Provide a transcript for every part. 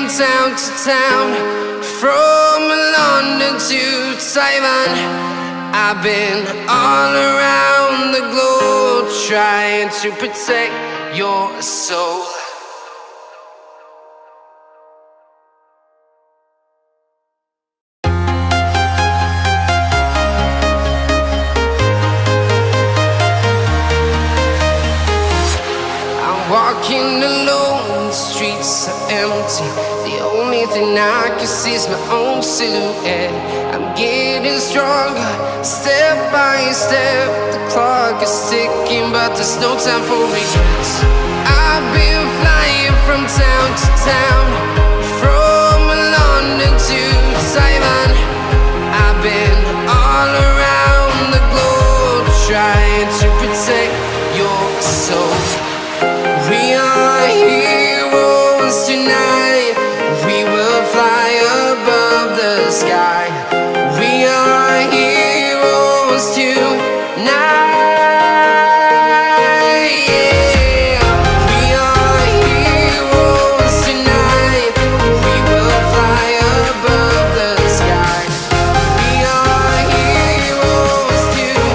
from town to town, from London to Taiwan. I've been all around the globe trying to protect your soul. Walking alone, the streets are empty. The only thing I can see is my own silhouette. I'm getting stronger, step by step. The clock is ticking, but there's no time for regrets. I've been flying from town to town, from London to Taiwan. I've been all around the globe trying to protect your soul. We are heroes tonight. We will fly above the sky. We are heroes tonight. Yeah. We are heroes tonight. We will fly above the sky. We are heroes tonight.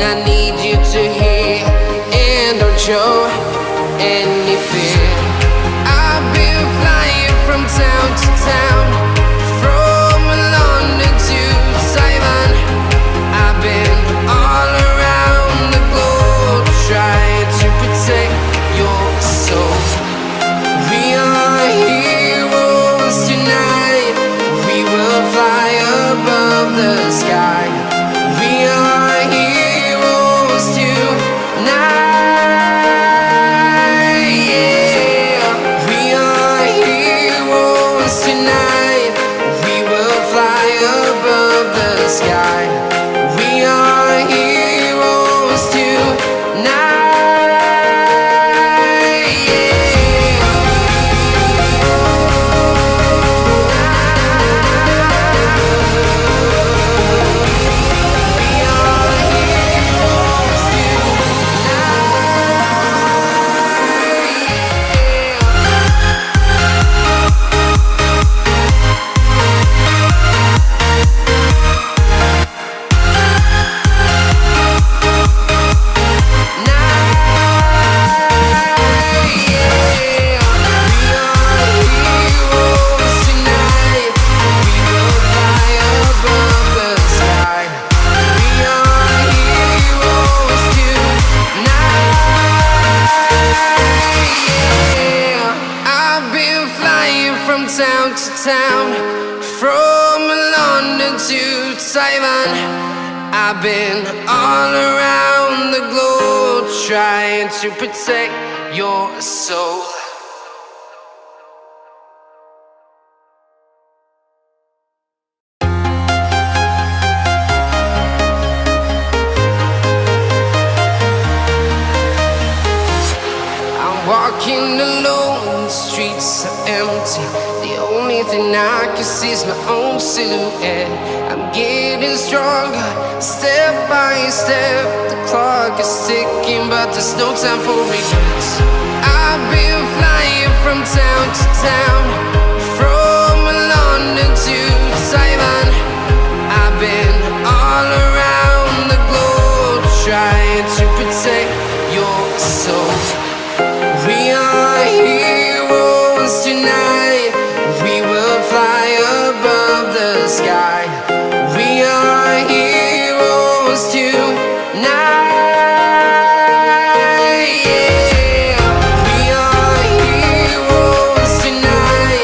I need you to hear, and don't show any fear. I've been flying from town to town, from London to Taiwan. I've been all around the globe trying to protect your soul. We are heroes tonight. We will fly above the sky. We are heroes tonight. Yeah. We are heroes tonight. We will fly above the sky. We are heroes tonight. Town to town, from London to Taiwan. I've been all around the globe trying to protect your soul. I'm walking alone, the streets are empty. The only thing I can see is my own silhouette. I'm getting stronger, step by step. The clock is ticking, but there's no time for regrets. I've been flying from town to town, from London to Taiwan. I've been all around the globe trying to protect your soul. We are heroes tonight. We will fly above the sky. We are heroes tonight. Yeah. We are heroes tonight.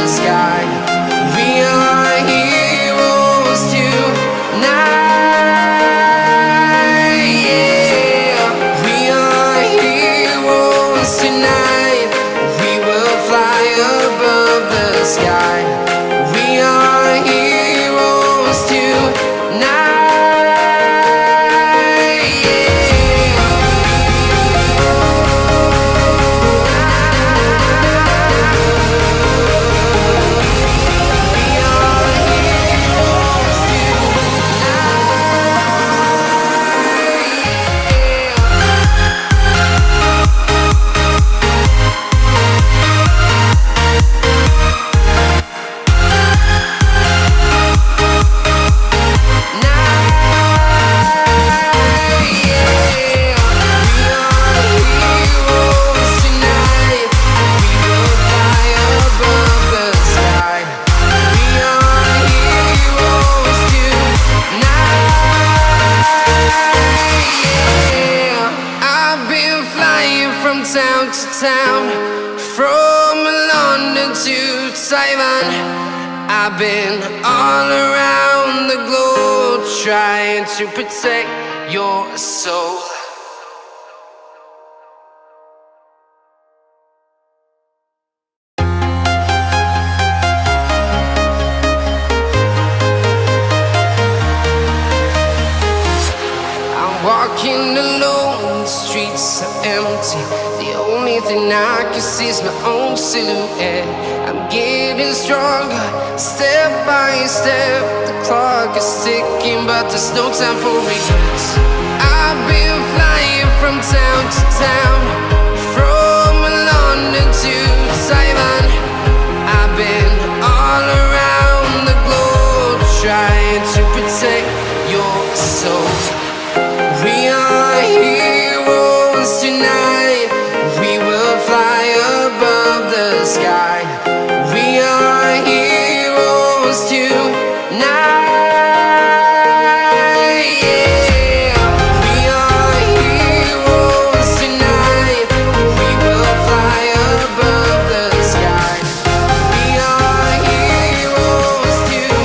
the sky. We are heroes tonight. Yeah, we are heroes tonight. We will fly above the sky. We are heroes tonight. Town to town, from London to Taiwan. I've been all around the globe trying to protect your soul. I'm walking alone, the streets are empty. The only thing I can see is my own silhouette. I'm getting stronger, step by step. The clock is ticking, but there's no time for regrets. I've been flying from town to town, from London to Taiwan. I've been all around the globe trying to protect your soul. We are heroes tonight. We will fly above the sky. We are heroes tonight. Yeah, we are heroes tonight. We will fly above the sky. We are heroes tonight.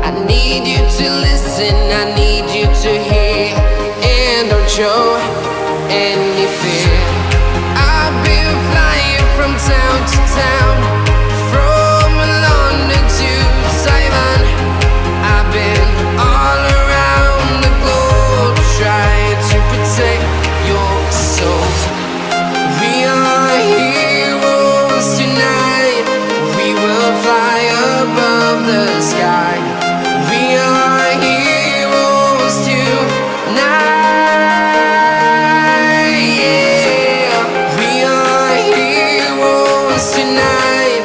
I need you to listen, I need you to hear, and don't show any fear. I've been flying from town to town, from London to Taiwan. I've been all around the globe trying to protect your soul. We are heroes tonight. We will fly above the sky. We are heroes tonight. Yeah, we are heroes tonight.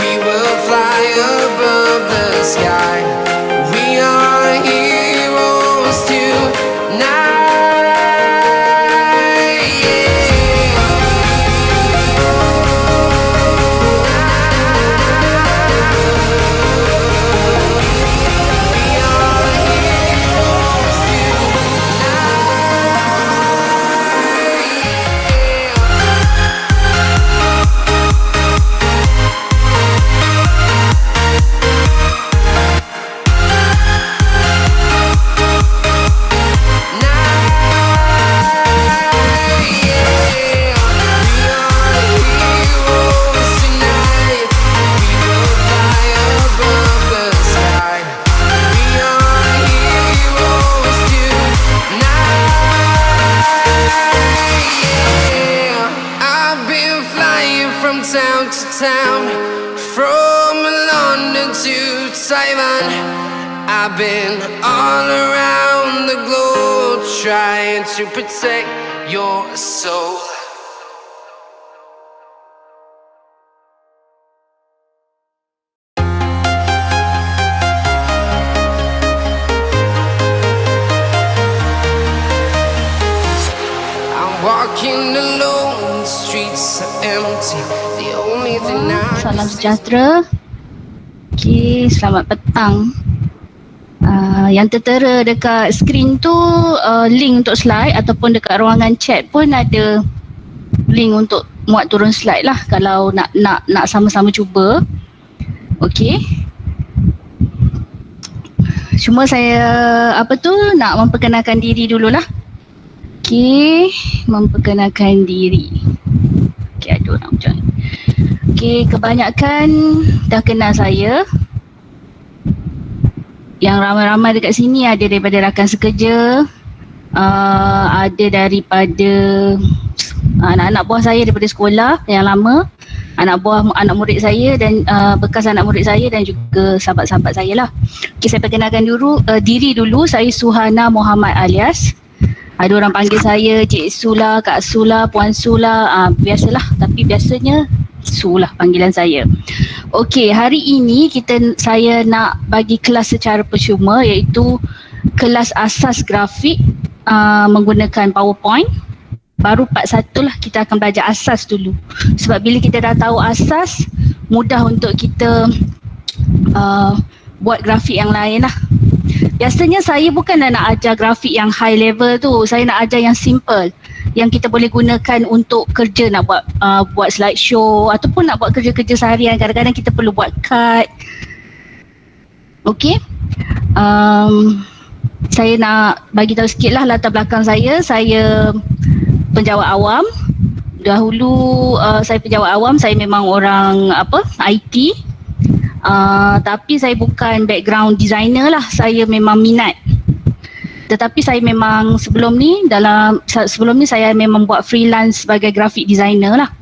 We will fly above the sky. We are heroes tonight. Town to town, from London to Taiwan. I've been all around the globe trying to protect your soul. are empty. The only thing I Salam sejahtera. Okay, selamat petang. Yang tertera dekat skrin tu link untuk slide, ataupun dekat ruangan chat pun ada link untuk muat turun slide lah kalau nak sama-sama cuba. Okay. Cuma saya nak memperkenalkan diri dululah. Okay, memperkenalkan diri. Okay, ada orang macam ni. Okay, kebanyakan dah kenal saya. Yang ramai-ramai dekat sini ada daripada rakan sekerja, ada daripada anak-anak buah saya daripada sekolah yang lama, anak murid saya dan bekas anak murid saya dan juga sahabat-sahabat saya lah. Okay, saya perkenalkan diri dulu. Saya Suhana Muhammad Alias. Ada orang panggil saya Cik Sula, Kak Sula, Puan Sula, biasalah, tapi biasanya Su lah panggilan saya. Okey, hari ini saya nak bagi kelas secara percuma, iaitu kelas asas grafik menggunakan PowerPoint. Baru part 1 lah kita akan belajar asas dulu. Sebab bila kita dah tahu asas, mudah untuk kita buat grafik yang lain lah. Biasanya saya bukanlah nak ajar grafik yang high level tu. Saya nak ajar yang simple, yang kita boleh gunakan untuk kerja, nak buat slideshow ataupun nak buat kerja-kerja seharian. Kadang-kadang kita perlu buat card. Okey. Saya nak bagi tahu sikit lah latar belakang saya. Saya penjawat awam. Dahulu saya penjawat awam, saya memang orang IT. Tapi saya bukan background designer lah. Saya memang minat. Tetapi saya memang sebelum ni saya memang buat freelance sebagai graphic designer lah.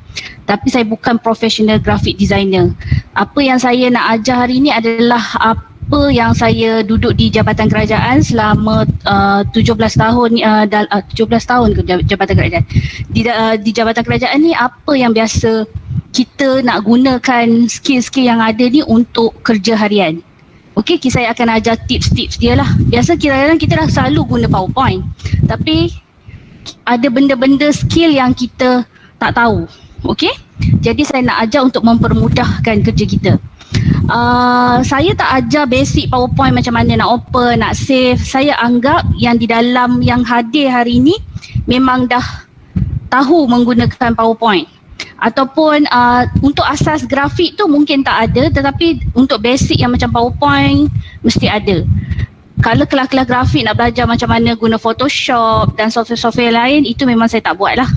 Tapi saya bukan professional graphic designer. Apa yang saya nak ajar hari ni adalah apa yang saya duduk di Jabatan Kerajaan selama 17 tahun 17 tahun ke Jabatan Kerajaan. Di Jabatan Kerajaan ni apa yang biasa kita nak gunakan skill-skill yang ada ni untuk kerja harian. Okey, saya akan ajar tips-tips dia lah. Biasa kadang-kadang kita dah selalu guna PowerPoint, tapi ada benda-benda skill yang kita tak tahu. Okey, jadi saya nak ajar untuk mempermudahkan kerja kita. Saya tak ajar basic PowerPoint macam mana nak open, nak save. Saya anggap yang di dalam yang hadir hari ni memang dah tahu menggunakan PowerPoint. Ataupun untuk asas grafik tu mungkin tak ada, tetapi untuk basic yang macam PowerPoint mesti ada. Kalau kelas-kelas grafik nak belajar macam mana guna Photoshop dan software-software lain, itu memang saya tak buat lah.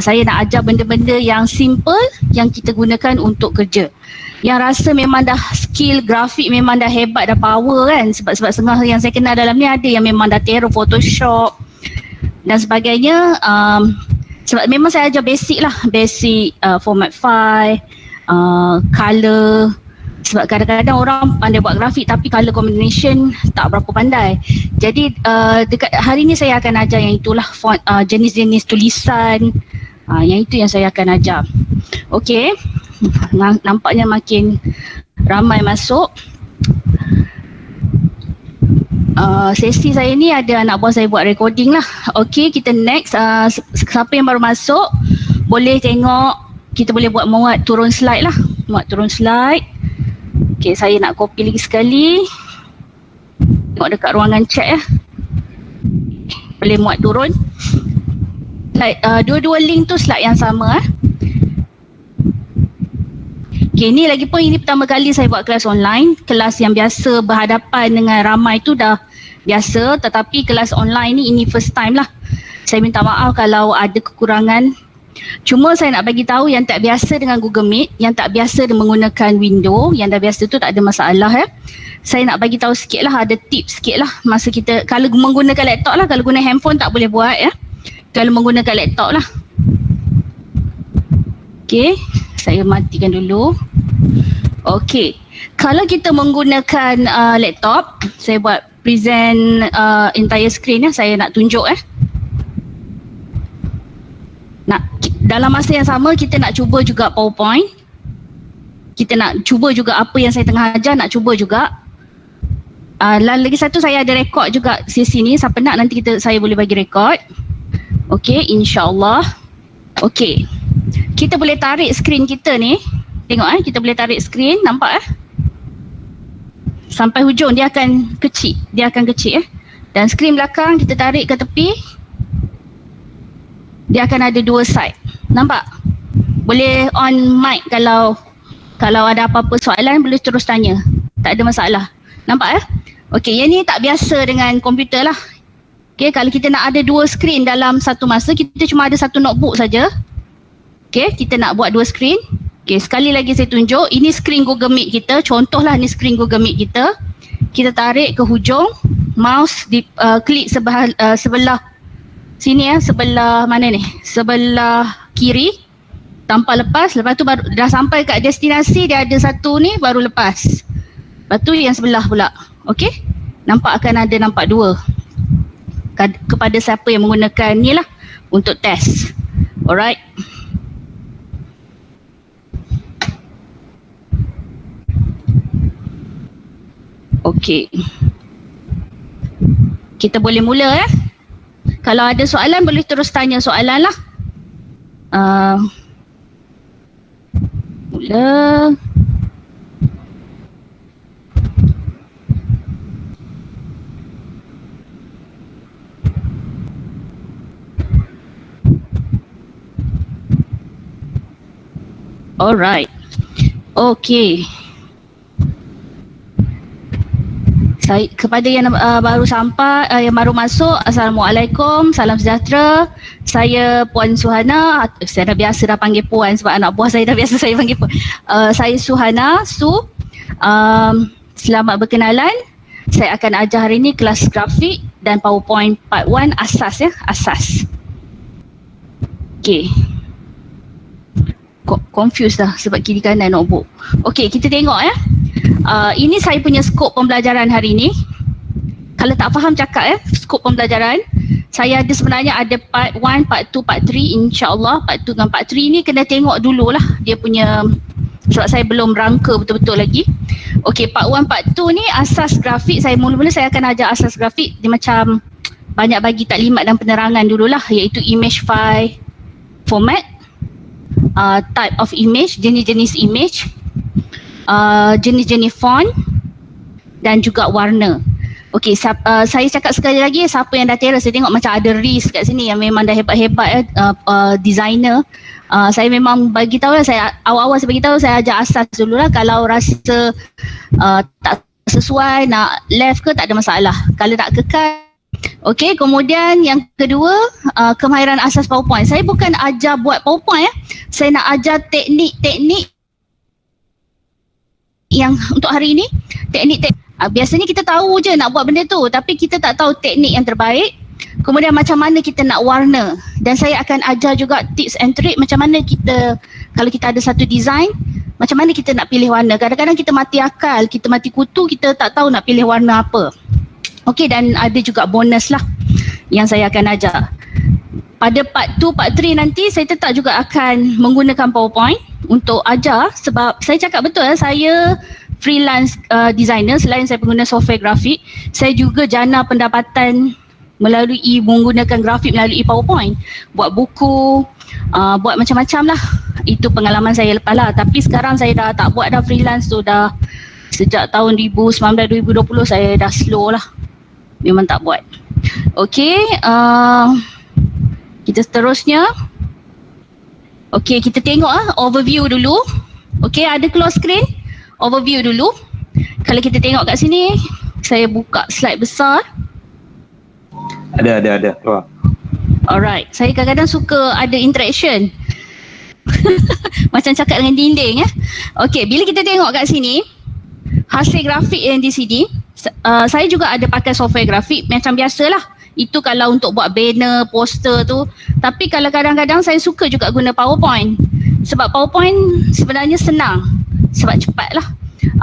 Saya nak ajar benda-benda yang simple yang kita gunakan untuk kerja. Yang rasa memang dah skill grafik memang dah hebat, dah power kan. Sebab setengah yang saya kenal dalam ni ada yang memang dah terror Photoshop dan sebagainya. Sebab memang saya ajar basic lah, basic format file, color. Sebab kadang-kadang orang pandai buat grafik tapi color combination tak berapa pandai. Jadi dekat hari ni saya akan ajar yang itulah, font, jenis-jenis tulisan, yang itu yang saya akan ajar. Okey, nampaknya makin ramai masuk. Sesi saya ni ada anak buah saya buat recording lah. Okey, kita next. Siapa yang baru masuk boleh tengok, kita boleh buat muat turun slide lah. Muat turun slide. Okey, saya nak copy lagi sekali. Tengok dekat ruangan chat ya. Boleh muat turun. Slide, dua-dua link tu slide yang sama . Okay, ni lagi pun ini pertama kali saya buat kelas online. Kelas yang biasa berhadapan dengan ramai tu dah biasa, tetapi kelas online ni ini first time lah. Saya minta maaf kalau ada kekurangan. Cuma saya nak bagi tahu yang tak biasa dengan Google Meet, yang tak biasa menggunakan window, yang dah biasa tu tak ada masalah ya. Saya nak bagi tahu sikit lah, ada tips sikit lah masa kita, kalau menggunakan laptop lah, kalau guna handphone tak boleh buat ya. Kalau menggunakan laptop lah. Okay, saya matikan dulu. Okay, kalau kita menggunakan laptop, saya buat present entire screen ya, saya nak tunjuk dalam masa yang sama kita nak cuba juga PowerPoint. Kita nak cuba juga apa yang saya tengah ajar, nak cuba juga. Lagi satu, saya ada rekod juga sesi ni, siapa nak nanti saya boleh bagi rekod. Okay, insyaAllah. Okay, kita boleh tarik skrin kita ni. Tengok kita boleh tarik skrin, nampak sampai hujung dia akan kecil. Dan skrin belakang kita tarik ke tepi, dia akan ada 2 side. Nampak? Boleh on mic kalau ada apa-apa soalan boleh terus tanya. Tak ada masalah. Nampak Okey, yang ni tak biasa dengan komputer lah. Okey, kalau kita nak ada 2 skrin dalam satu masa, kita cuma ada satu notebook saja. Okey, kita nak buat 2 skrin. Okey, sekali lagi saya tunjuk, ini skrin Google Meet kita. Contohlah ni skrin Google Meet kita. Kita tarik ke hujung, mouse klik sebelah sini sebelah mana ni? Sebelah kiri. Tanpa lepas tu baru dah sampai kat destinasi, dia ada satu ni baru lepas. Lepas tu yang sebelah pula. Okey? Nampak 2 kepada siapa yang menggunakan ni lah untuk test. Alright. Okey. Kita boleh mula Kalau ada soalan boleh terus tanya soalan lah. Mula. Alright. Okay. Saya kepada yang baru sampai, yang baru masuk, Assalamualaikum, salam sejahtera. Saya Puan Suhana. Saya dah biasa dah panggil Puan sebab anak buah saya dah biasa saya panggil Puan. Saya Suhana, selamat berkenalan. Saya akan ajar hari ini kelas grafik dan PowerPoint Part 1 asas asas. Okay. Confused dah sebab kiri kanan notebook. Okay, kita tengok ini saya punya skop pembelajaran hari ini. Kalau tak faham cakap skop pembelajaran. Saya sebenarnya ada part 1, part 2, part 3, insya-Allah. Part 2 dan part 3 ni kena tengok dululah dia punya, sebab saya belum rangka betul-betul lagi. Okey, part 1, part 2 ni asas grafik. Mula-mula saya akan ajar asas grafik. Dia macam banyak bagi taklimat dan penerangan dululah, iaitu image file format, type of image, jenis-jenis image, jenis-jenis font dan juga warna. Okey, saya cakap sekali lagi, siapa yang dah terus, saya tengok macam ada Riz kat sini yang memang dah hebat-hebat designer. Saya memang bagi tahu saya awal-awal saya bagi tahu, saya ajar asas dululah. Kalau rasa tak sesuai nak left ke tak ada masalah. Kalau nak kekal. Okey, kemudian yang kedua, kemahiran asas PowerPoint. Saya bukan ajar buat PowerPoint Saya nak ajar teknik-teknik yang untuk hari ini, teknik-teknik. Biasanya kita tahu je nak buat benda tu, tapi kita tak tahu teknik yang terbaik. Kemudian macam mana kita nak warna. Dan saya akan ajar juga tips and trick macam mana kita, kalau kita ada satu design, macam mana kita nak pilih warna. Kadang-kadang kita mati akal, kita mati kutu, kita tak tahu nak pilih warna apa. Okey, dan ada juga bonus lah yang saya akan ajar. Pada part 2, part 3 nanti saya tetap juga akan menggunakan PowerPoint untuk ajar, sebab saya cakap betul saya freelance designer. Selain saya pengguna software grafik, saya juga jana pendapatan melalui menggunakan grafik melalui PowerPoint. Buat buku, buat macam-macam lah. Itu pengalaman saya lepas lah. Tapi sekarang saya dah tak buat dah freelance tu, dah sejak tahun 2019-2020 saya dah slow lah. Memang tak buat. Okey, kita seterusnya. Okey, kita tengok overview dulu. Okey, ada close screen. Overview dulu. Kalau kita tengok kat sini, saya buka slide besar. Ada. Wah. Alright, saya kadang-kadang suka ada interaction. Macam cakap dengan dinding Okey, bila kita tengok kat sini, hasil grafik yang di sini, saya juga ada pakai software grafik macam biasalah. Itu kalau untuk buat banner, poster tu. Tapi kalau kadang-kadang saya suka juga guna PowerPoint. Sebab PowerPoint sebenarnya senang. Sebab cepat lah.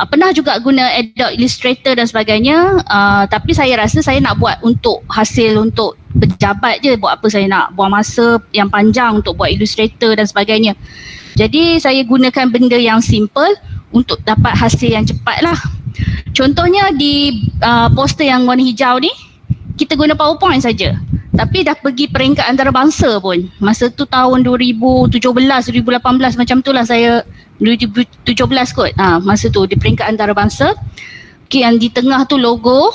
Pernah juga guna Adobe Illustrator dan sebagainya. Tapi saya rasa saya nak buat untuk hasil untuk berjabat je. Buat apa saya nak buang masa yang panjang untuk buat Illustrator dan sebagainya. Jadi saya gunakan benda yang simple untuk dapat hasil yang cepat lah. Contohnya di poster yang warna hijau ni, kita guna PowerPoint saja. Tapi dah pergi peringkat antarabangsa pun. Masa tu tahun 2017, 2018 macam tu lah saya, 2017 kot. Masa tu di peringkat antarabangsa. Okay, yang di tengah tu logo.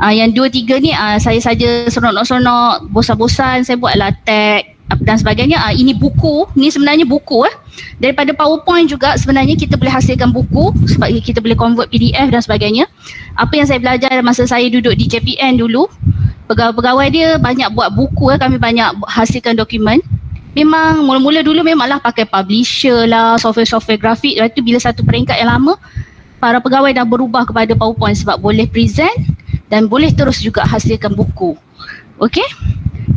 Yang 2-3 ni saya saja seronok-seronok, bosan-bosan saya buatlah tag dan sebagainya. Ini buku, ni sebenarnya buku daripada PowerPoint juga sebenarnya kita boleh hasilkan buku sebab kita boleh convert PDF dan sebagainya. Apa yang saya belajar masa saya duduk di JPN dulu, pegawai-pegawai dia banyak buat buku, kami banyak hasilkan dokumen. Memang mula-mula dulu memanglah pakai publisher lah, software-software grafik. Lepas tu bila satu peringkat yang lama, para pegawai dah berubah kepada PowerPoint sebab boleh present dan boleh terus juga hasilkan buku. Okey,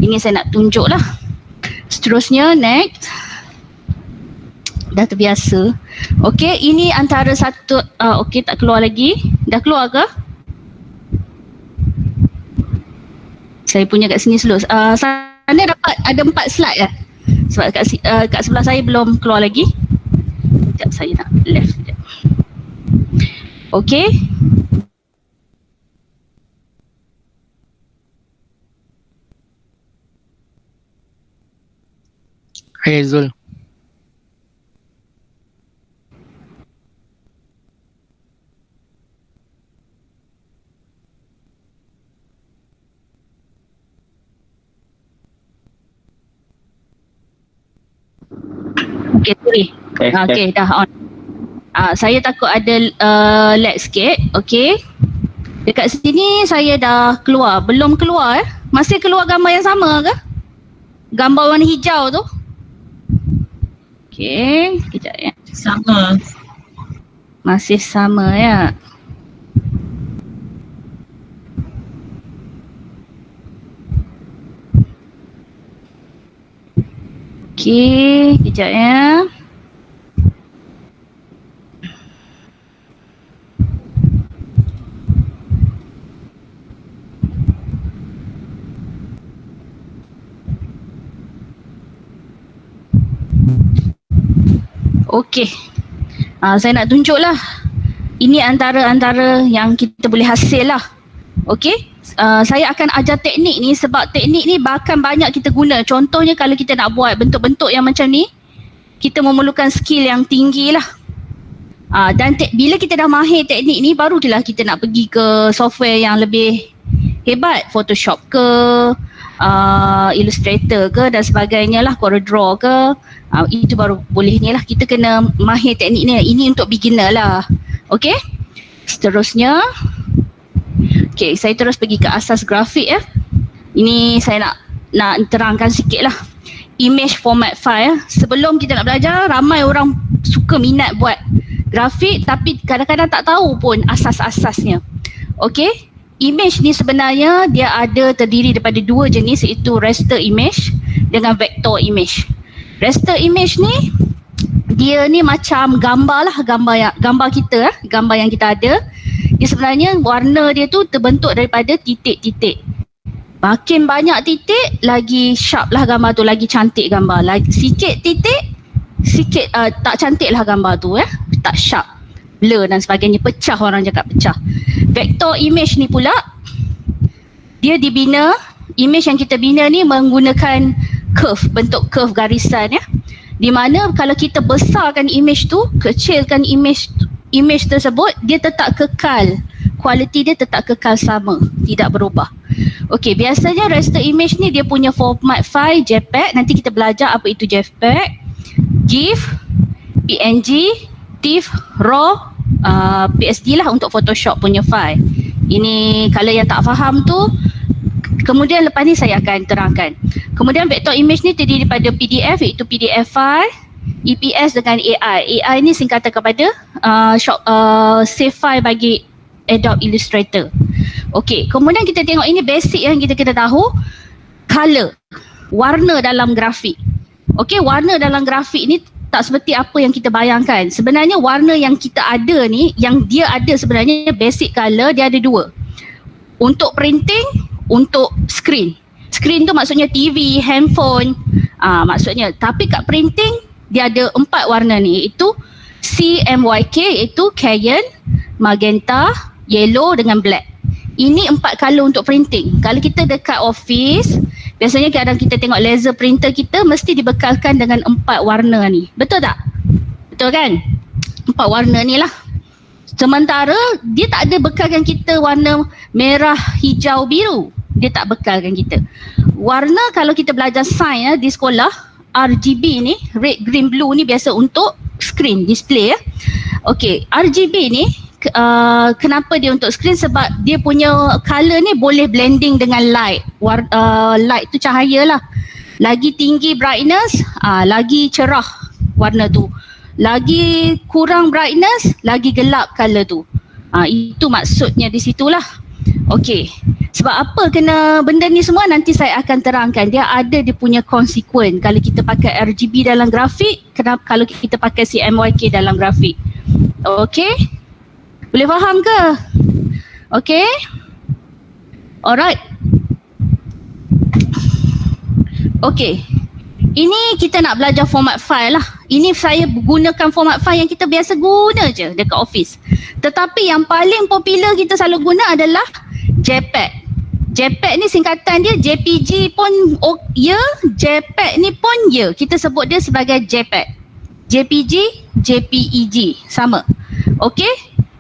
ini saya nak tunjuk lah. Seterusnya, next. Dah terbiasa. Okey, ini antara satu, okey tak keluar lagi. Dah keluar ke? Saya punya kat sini slow. Sana dapat ada 4 slide lah. Sebab kat sebelah saya belum keluar lagi. Sekejap, saya nak left sekejap. Okey. Hai Zul. Okey, sorry. Okey, dah on. Saya takut ada lag sikit. Okey. Dekat sini saya dah keluar. Belum keluar Masih keluar gambar yang sama ke? Gambar warna hijau tu. Okey, kejap ya. Sama. Masih sama ya. Okey, kejap ya. Okey. Saya nak tunjuklah. Ini antara yang kita boleh hasil lah. Okey. Saya akan ajar teknik ni sebab teknik ni bahkan banyak kita guna. Contohnya kalau kita nak buat bentuk-bentuk yang macam ni, kita memerlukan skill yang tinggi lah. Dan bila kita dah mahir teknik ni, barulah kita nak pergi ke software yang lebih hebat. Photoshop ke, Illustrator ke dan sebagainya lah, CorelDRAW ke. Itu baru boleh ni lah. Kita kena mahir teknik ni. Ini untuk beginner lah. Okay. Seterusnya. Okay, saya terus pergi ke asas grafik ya. Ini saya nak terangkan sikit lah. Image format file. Sebelum kita nak belajar, ramai orang suka minat buat grafik tapi kadang-kadang tak tahu pun asas-asasnya. Okay. Image ni sebenarnya dia ada terdiri daripada 2 jenis, iaitu raster image dengan vector image. Raster image ni dia ni macam gambar lah, gambar kita gambar yang kita ada. Dia sebenarnya warna dia tu terbentuk daripada titik-titik. Makin banyak titik lagi sharp lah gambar tu, lagi cantik gambar. Lagi sikit titik, sikit tak cantik lah gambar tu tak sharp, blur dan sebagainya, pecah, orang cakap pecah. Vector image ni pula dia dibina, image yang kita bina ni menggunakan curve, bentuk curve garisan ya. Di mana kalau kita besarkan image tu, kecilkan image tersebut, dia tetap kekal, kualiti dia tetap kekal sama, tidak berubah. Okey, biasanya raster image ni dia punya format file JPEG. Nanti kita belajar apa itu JPEG, GIF, PNG, TIFF, RAW, PSD lah untuk Photoshop punya file. Ini kalau yang tak faham tu, kemudian lepas ni saya akan terangkan. Kemudian vector image ni terdiri daripada PDF, iaitu PDF file, EPS dengan AI. AI ni singkatan kepada save file bagi Adobe Illustrator. Okey, kemudian kita tengok ini basic yang kita kena tahu. Color, warna dalam grafik. Okey, warna dalam grafik ni tak seperti apa yang kita bayangkan. Sebenarnya warna yang kita ada ni, yang dia ada sebenarnya basic color, dia ada 2. Untuk printing, untuk screen. Screen tu maksudnya TV, handphone, maksudnya. Tapi kat printing, dia ada 4 warna ni, iaitu CMYK, iaitu cyan, magenta, yellow dengan black. Ini 4 color untuk printing. Kalau kita dekat office, Biasanya kadang kita tengok laser printer kita mesti dibekalkan dengan 4 warna ni. Betul tak? Betul kan? 4 warna ni lah. Sementara dia tak ada bekalkan kita warna merah, hijau, biru. Dia tak bekalkan kita. Warna kalau kita belajar sains di sekolah, RGB ni, red, green, blue ni biasa untuk screen, display ya. Okey, RGB ni kenapa dia untuk screen? Sebab dia punya color ni boleh blending dengan light. Light tu cahaya lah. Lagi tinggi brightness, lagi cerah warna tu. Lagi kurang brightness, lagi gelap color tu. Itu maksudnya di situlah. Okey. Sebab apa kena benda ni semua nanti saya akan terangkan. Dia ada dia punya konsekuen kalau kita pakai RGB dalam grafik, kenapa kalau kita pakai CMYK dalam grafik. Okey? Boleh faham ke? Okey? Alright. Okey. Ini kita nak belajar format file lah. Ini saya gunakan format file yang kita biasa guna je dekat office. Tetapi yang paling popular kita selalu guna adalah JPEG. JPEG ni singkatan dia, JPG pun ya, JPEG ni pun ya. Kita sebut dia sebagai JPEG. JPG, JPEG, sama. Okey?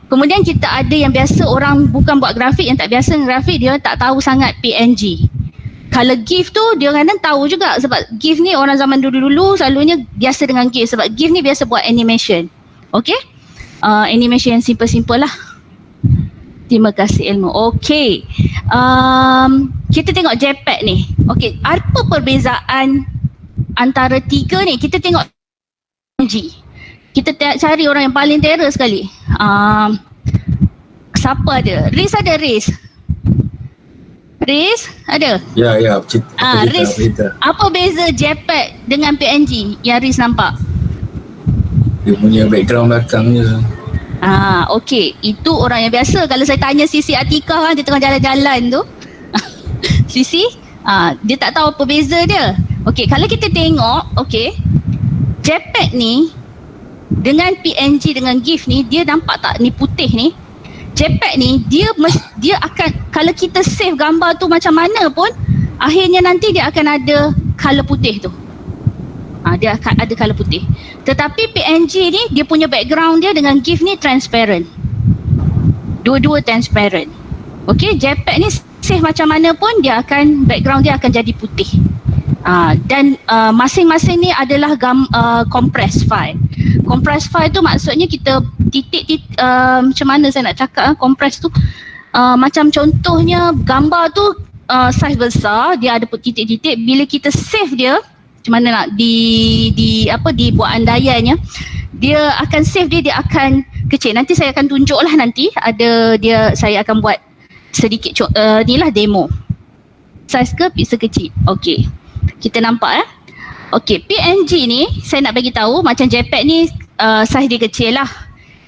Kemudian kita ada yang biasa orang bukan buat grafik, yang tak biasa dengan grafik, dia tak tahu sangat PNG. Kalau GIF tu dia kadang tahu juga sebab GIF ni orang zaman dulu-dulu selalunya biasa dengan GIF sebab GIF ni biasa buat animation. Okey? Animation yang simple-simple lah. Terima kasih ilmu. Okey. Kita tengok JPEG ni. Okey, apa perbezaan antara tiga ni? Kita tengok PNG. Kita cari orang yang paling terror sekali. Siapa ada? Riz ada Riz? Riz ada? Ya. Riz, apa beza JPEG dengan PNG yang Riz nampak? Dia punya background belakangnya. Okey. Itu orang yang biasa. Kalau saya tanya Sisi Atikah dia tengah jalan-jalan tu. Sisi, dia tak tahu apa beza dia. Okey, kalau kita tengok, okey, JPEG ni dengan PNG dengan GIF ni, dia nampak tak ni putih ni? JPEG ni dia akan, kalau kita save gambar tu macam mana pun, akhirnya nanti dia akan ada color putih tu. Dia akan ada color putih. Tetapi PNG ni dia punya background dia dengan GIF ni transparent. Dua-dua transparent. Okey, JPEG ni save macam mana pun dia akan, background dia akan jadi putih. Dan masing-masing ni adalah compressed file. Compressed file tu maksudnya kita macam mana saya nak cakap compress tu, macam contohnya gambar tu saiz besar, dia ada titik-titik, bila kita save dia macam mana nak dibuat andaiannya, dia akan save dia akan kecil. Nanti saya akan tunjuklah, nanti ada dia, saya akan buat sedikit inilah demo. Saiz ke pixel kecil. Okey. Kita nampak Okey, PNG ni saya nak bagi tahu macam JPEG ni saiz dia kecil lah.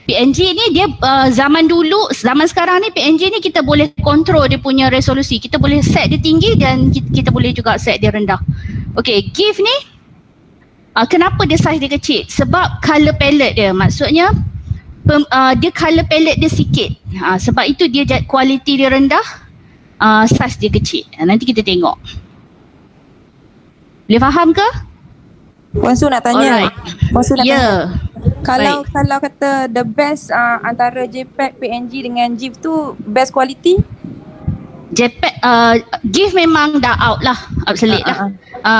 PNG ni dia zaman dulu, zaman sekarang ni PNG ni kita boleh control dia punya resolusi. Kita boleh set dia tinggi dan kita boleh juga set dia rendah. Okey, GIF ni kenapa dia saiz dia kecil? Sebab color palette dia, maksudnya dia color palette dia sikit. Sebab itu dia kualiti dia rendah, saiz dia kecil. Nanti kita tengok. Boleh faham ke? Puan Su nak tanya. Alright. Puan Su nak Ya. tanya. Kalau kata the best antara JPEG, PNG dengan GIF tu best quality? JPEG, GIF memang dah out lah, obsolete lah.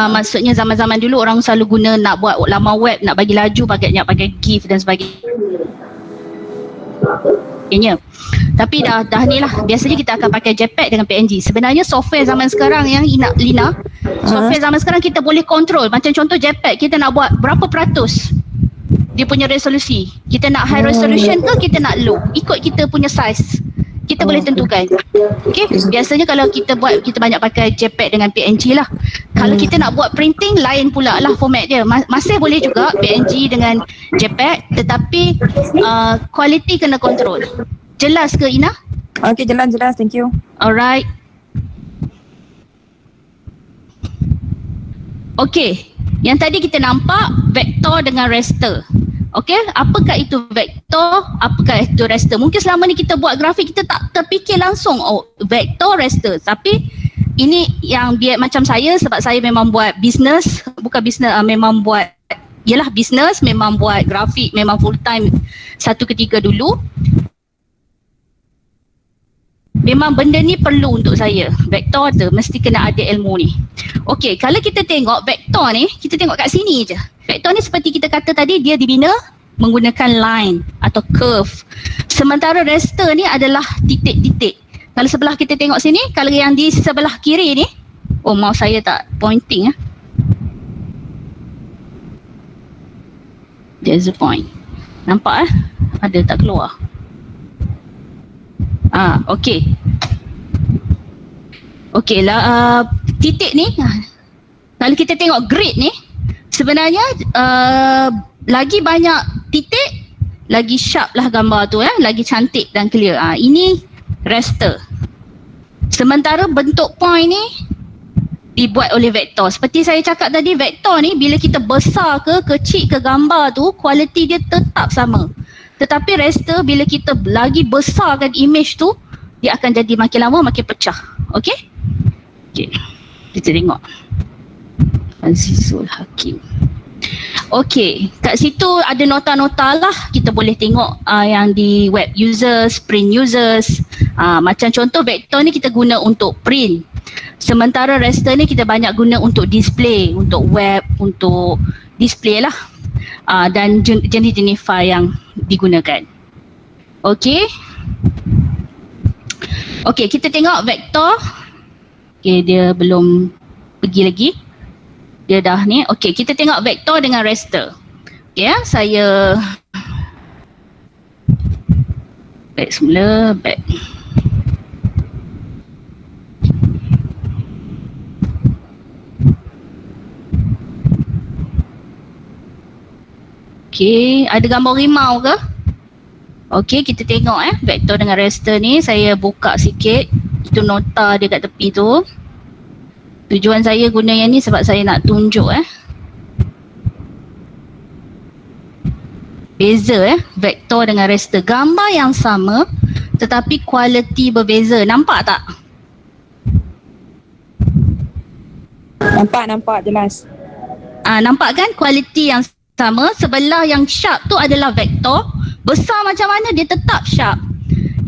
Maksudnya zaman-zaman dulu orang selalu guna nak buat laman web, nak bagi laju nak pakai GIF dan sebagainya. Tapi dah ni lah, biasanya kita akan pakai JPEG dengan PNG. Sebenarnya software zaman sekarang yang Lina, software zaman sekarang kita boleh control. Macam contoh JPEG, kita nak buat berapa peratus dia punya resolusi. Kita nak high resolution ke kita nak low, ikut kita punya size. Kita boleh tentukan. Okay, biasanya kalau kita banyak pakai JPEG dengan PNG lah. Kalau kita nak buat printing, lain pula lah format dia. Masih boleh juga PNG dengan JPEG, tetapi quality kena control. Jelas ke Ina? Okay, jelas, thank you. Alright. Okay, yang tadi kita nampak vektor dengan raster. Okay, apakah itu vektor, apakah itu raster? Mungkin selama ni kita buat grafik, kita tak terfikir langsung vektor, raster. Tapi ini yang biar macam saya, sebab saya memang buat bisnes, bukan bisnes, memang buat ialah bisnes, memang buat grafik, memang full time satu ketika dulu. Memang benda ni perlu untuk saya. Vektor tu mesti kena ada ilmu ni. Okey, kalau kita tengok vektor ni, kita tengok kat sini je. Vektor ni seperti kita kata tadi, dia dibina menggunakan line atau curve. Sementara raster ni adalah titik-titik. Kalau sebelah kita tengok sini, kalau yang di sebelah kiri ni, oh mouse saya tak pointing There's a point. Nampak ada tak keluar? Okey. Okey lah, titik ni, kalau kita tengok grid ni, sebenarnya lagi banyak titik, lagi sharp lah gambar tu, lagi cantik dan clear. Ini raster. Sementara bentuk point ni dibuat oleh vektor. Seperti saya cakap tadi, vektor ni bila kita besar ke kecil ke gambar tu, kualiti dia tetap sama. Tetapi raster bila kita lagi besarkan image tu, dia akan jadi makin lama makin pecah. Okey? Okey. Kita tengok. Azizul Hakim. Okey, kat situ ada nota-nota lah. Kita boleh tengok yang di web users, print users. Macam contoh vektor ni kita guna untuk print. Sementara raster ni kita banyak guna untuk display, untuk web, untuk display lah. Dan jenis-jenis file yang digunakan. Okey. Okey, kita tengok vektor. Okey, dia belum pergi lagi. Dia dah ni. Okey, kita tengok vektor dengan raster. Okey saya back semula, back. Okey, ada gambar rimau ke? Okey, kita tengok vektor dengan raster ni. Saya buka sikit. Itu nota dia kat tepi tu. Tujuan saya guna yang ni sebab saya nak tunjuk beza vektor dengan raster. Gambar yang sama tetapi kualiti berbeza. Nampak tak? Nampak jelas. Nampak kan kualiti yang sama. Sebelah yang sharp tu adalah vektor. Besar macam mana dia tetap sharp.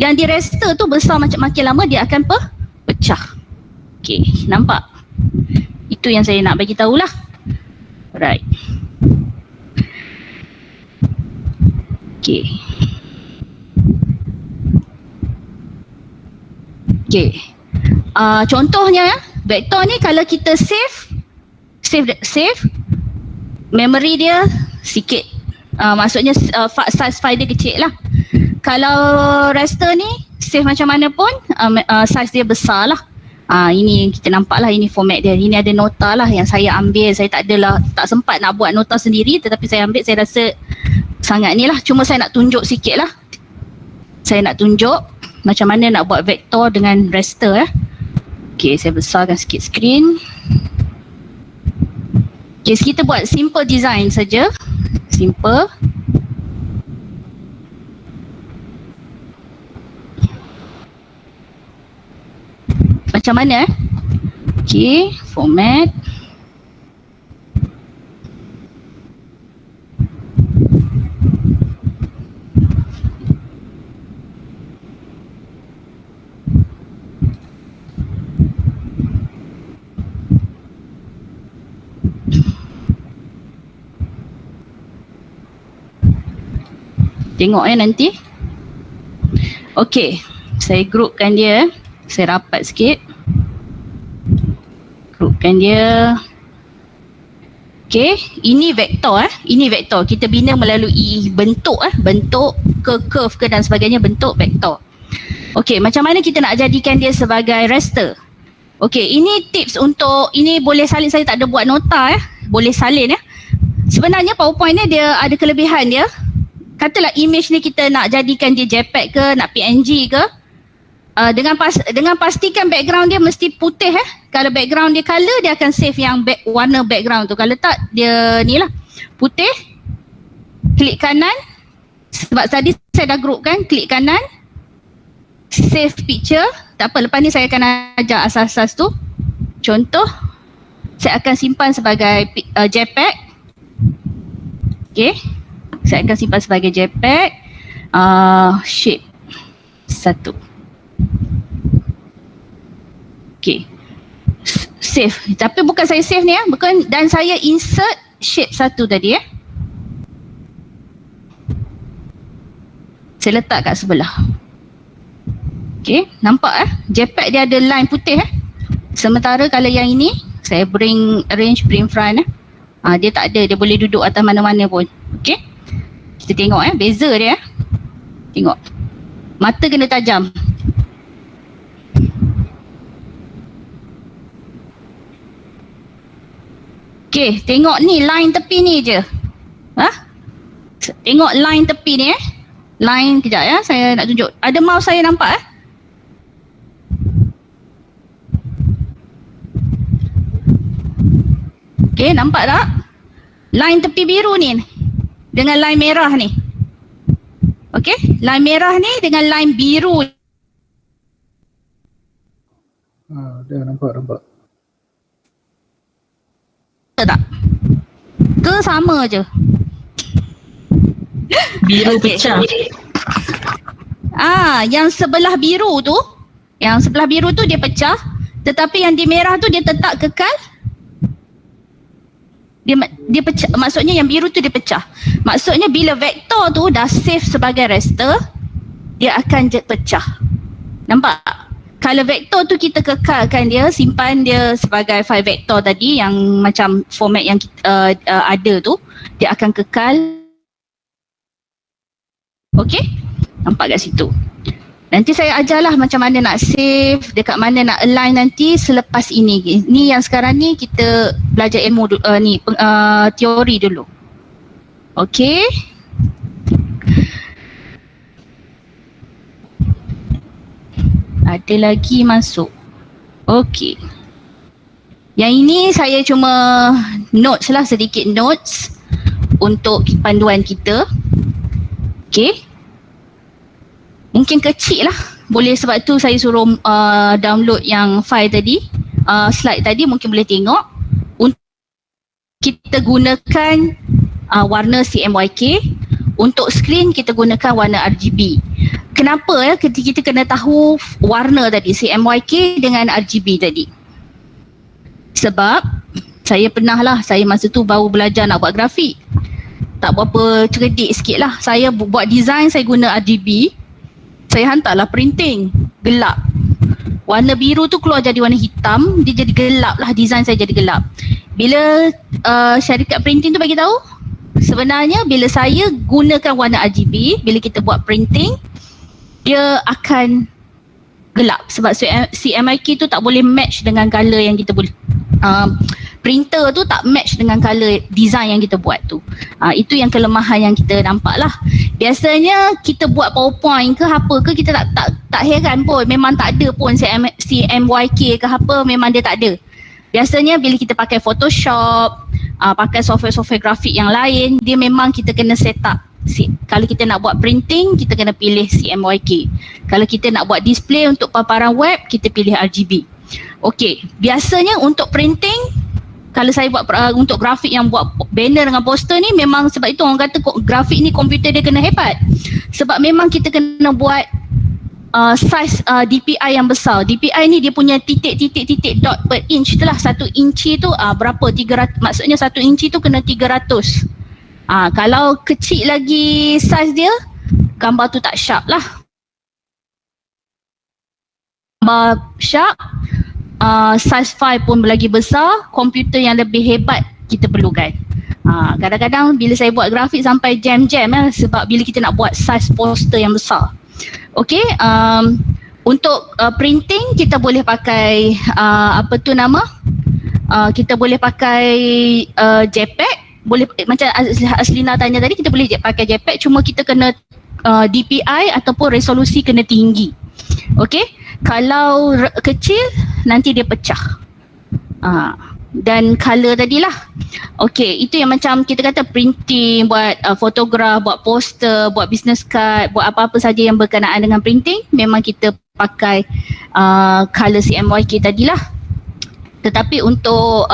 Yang di raster tu besar macam makin lama dia akan pecah. Okey, nampak? Itu yang saya nak bagi tahulah. Right. Okey. Okey. Contohnya vektor ni kalau kita save memory dia sikit. Maksudnya size file dia kecil lah. Kalau raster ni save macam mana pun size dia besar lah. Ini kita nampak lah, ini format dia. Ini ada nota lah yang saya ambil. Saya tak sempat nak buat nota sendiri, tetapi saya ambil, saya rasa sangat ni lah. Cuma saya nak tunjuk sikit lah. Saya nak tunjuk macam mana nak buat vektor dengan raster Okay, saya besarkan sikit screen. Okay, kita buat simple design saja. Simple. Macam mana Okay, format. Tengok nanti. Okay, saya groupkan dia. Saya rapat sikit. Groupkan dia. Okay, ini vektor Ini vektor. Kita bina melalui bentuk bentuk ke curve ke dan sebagainya, bentuk vektor. Okay, macam mana kita nak jadikan dia sebagai raster? Okay, ini tips untuk, ini boleh salin, saya tak ada buat nota boleh salin Sebenarnya PowerPoint ni dia ada kelebihan dia. Katalah image ni kita nak jadikan dia JPEG ke, nak PNG ke, dengan pastikan background dia mesti putih Kalau background dia color, dia akan save yang warna background tu. Kalau tak, dia ni lah putih. Klik kanan. Sebab tadi saya dah groupkan, klik kanan, save picture. Tak apa, lepas ni saya akan ajar asas-asas tu. contoh saya akan simpan sebagai JPEG. Okay, saya akan simpan sebagai JPEG shape 1. Okay, save. Tapi bukan saya save ni bukan, dan saya insert shape 1 tadi saya letak kat sebelah. Okay, nampak JPEG dia ada line putih sementara kalau yang ini saya bring front dia tak ada, dia boleh duduk atas mana-mana pun. Okay, kita tengok beza dia tengok, mata kena tajam. Okay, tengok ni line tepi ni je. Tengok line tepi ni line, kejap saya nak tunjuk. Ada mouse saya nampak Okay, nampak tak? Line tepi biru ni dengan line merah ni. Okay, line merah ni dengan line biru. Dah nampak. Tak? Ke sama je? Biru pecah. Yang sebelah biru tu dia pecah, tetapi yang di merah tu dia tetap kekal. Dia pecah, maksudnya yang biru tu dia pecah. Maksudnya bila vektor tu dah save sebagai raster, dia akan pecah. Nampak? Kalau vektor tu kita kekalkan dia, simpan dia sebagai file vektor tadi yang macam format yang kita, ada tu, dia akan kekal. Okay? Nampak kat situ. Nanti saya ajarlah macam mana nak save, dekat mana nak align nanti selepas ini. Ni yang sekarang ni kita belajar ilmu teori dulu. Okay? Ada lagi masuk. Okay. Yang ini saya cuma notes lah, sedikit notes untuk panduan kita. Okay. Mungkin kecil lah. Boleh, sebab tu saya suruh download yang file tadi. Slide tadi mungkin boleh tengok. Untuk kita gunakan warna CMYK. Untuk screen kita gunakan warna RGB. Kenapa kita kena tahu warna tadi, CMYK dengan RGB tadi? Sebab saya masa tu baru belajar nak buat grafik. Tak berapa cerdik sikit lah. Saya buat design, saya guna RGB. Saya hantarlah printing, gelap. Warna biru tu keluar jadi warna hitam, dia jadi gelap lah, design saya jadi gelap. Bila syarikat printing tu bagi tahu, sebenarnya bila saya gunakan warna RGB, bila kita buat printing, dia akan gelap sebab CMYK tu tak boleh match dengan color yang kita boleh. Printer tu tak match dengan color design yang kita buat tu. Itu yang kelemahan yang kita nampak lah. Biasanya kita buat PowerPoint ke apa ke, kita tak heran pun, memang tak ada pun CMYK ke apa, memang dia tak ada. Biasanya bila kita pakai Photoshop, pakai software-software grafik yang lain, dia memang kita kena set up. Kalau kita nak buat printing, kita kena pilih CMYK. Kalau kita nak buat display untuk paparan web, kita pilih RGB. Okey, biasanya untuk printing, kalau saya buat untuk grafik yang buat banner dengan poster ni, memang sebab itu orang kata grafik ni komputer dia kena hebat. Sebab memang kita kena buat size DPI yang besar. DPI ni dia punya titik-titik dot per inch tu lah. 1 inci tu berapa? 300, maksudnya 1 inci tu kena 300. Kalau kecil lagi saiz dia, gambar tu tak sharp lah. Gambar sharp, saiz file pun lagi besar, komputer yang lebih hebat kita perlukan. Kadang-kadang bila saya buat grafik sampai jam-jam sebab bila kita nak buat saiz poster yang besar. Okay, untuk printing kita boleh pakai kita boleh pakai JPEG. Boleh, macam Aslina tanya tadi, kita boleh pakai JPEG, cuma kita kena DPI ataupun resolusi kena tinggi. Okay, kalau kecil nanti dia pecah. Dan color tadilah. Okay, itu yang macam kita kata printing, buat fotograf, buat poster, buat business card, buat apa-apa saja yang berkenaan dengan printing, memang kita pakai color CMYK tadilah. Tetapi untuk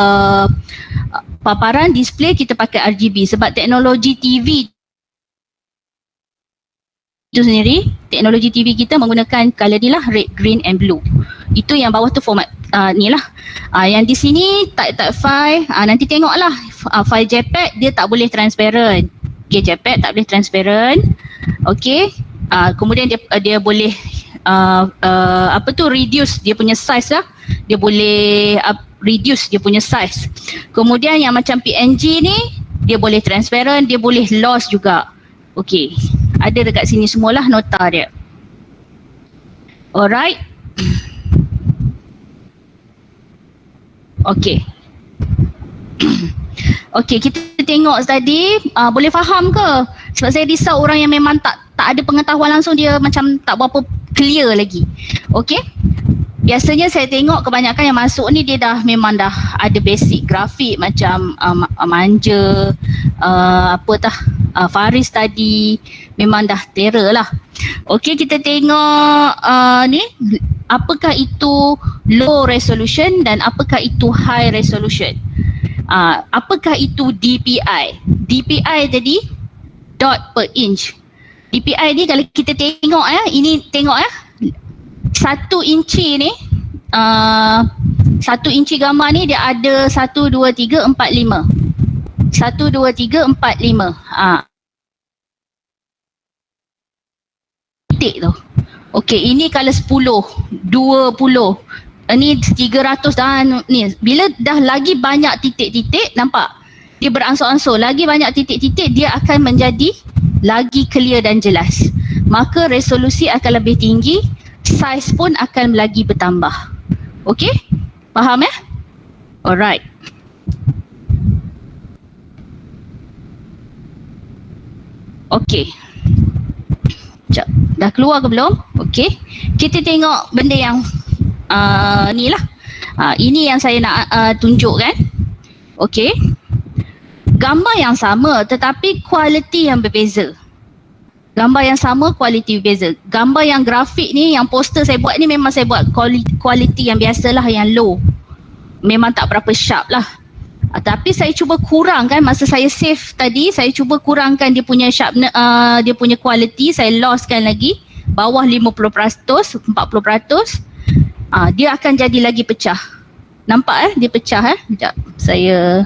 paparan display kita pakai RGB sebab teknologi TV itu sendiri, teknologi TV kita menggunakan color ni lah, red, green and blue. Itu yang bawah tu format ni lah. Yang di sini type file, nanti tengoklah file JPEG dia tak boleh transparent. Okay, JPEG tak boleh transparent. Okay, kemudian dia boleh reduce dia punya size lah. Dia boleh reduce dia punya size. Kemudian yang macam PNG ni dia boleh transparent, dia boleh loss juga. Okay, ada dekat sini semualah nota dia. Alright. Okay. Okay, kita tengok tadi, boleh faham ke? Sebab saya risau orang yang memang tak ada pengetahuan langsung, dia macam tak berapa clear lagi. Okay. Biasanya saya tengok kebanyakan yang masuk ni dia memang dah ada basic grafik macam Manja, Faris tadi, memang dah terror lah. Okey, kita tengok ni, apakah itu low resolution dan apakah itu high resolution. Apakah itu DPI? DPI tadi dot per inch. DPI ni kalau kita tengok ini tengok 1 inci ni, 1 inci gambar ni dia ada 1, 2, 3, 4, 5. 1, 2, 3, 4, 5. Titik tu. Okey, ini kalau 10, 20. Ni 300 dah ni. Bila dah lagi banyak titik-titik, nampak? Dia beransur-ansur. Lagi banyak titik-titik, dia akan menjadi lagi clear dan jelas. Maka resolusi akan lebih tinggi, size pun akan lagi bertambah. Okey? Faham ya? Alright. Okey. Sekejap. Dah keluar ke belum? Okey. Kita tengok benda yang ni lah. Ini yang saya nak tunjukkan. Okey. Gambar yang sama tetapi kualiti yang berbeza. Gambar yang sama, kualiti berbeza. Gambar yang grafik ni, yang poster saya buat ni memang saya buat kualiti yang biasalah, yang low. Memang tak berapa sharp lah. Tapi saya cuba kurangkan, masa saya save tadi, saya cuba kurangkan dia punya sharp, dia punya kualiti, saya lostkan lagi. Bawah 50%, 40%. Dia akan jadi lagi pecah. Nampak dia pecah Sekejap, saya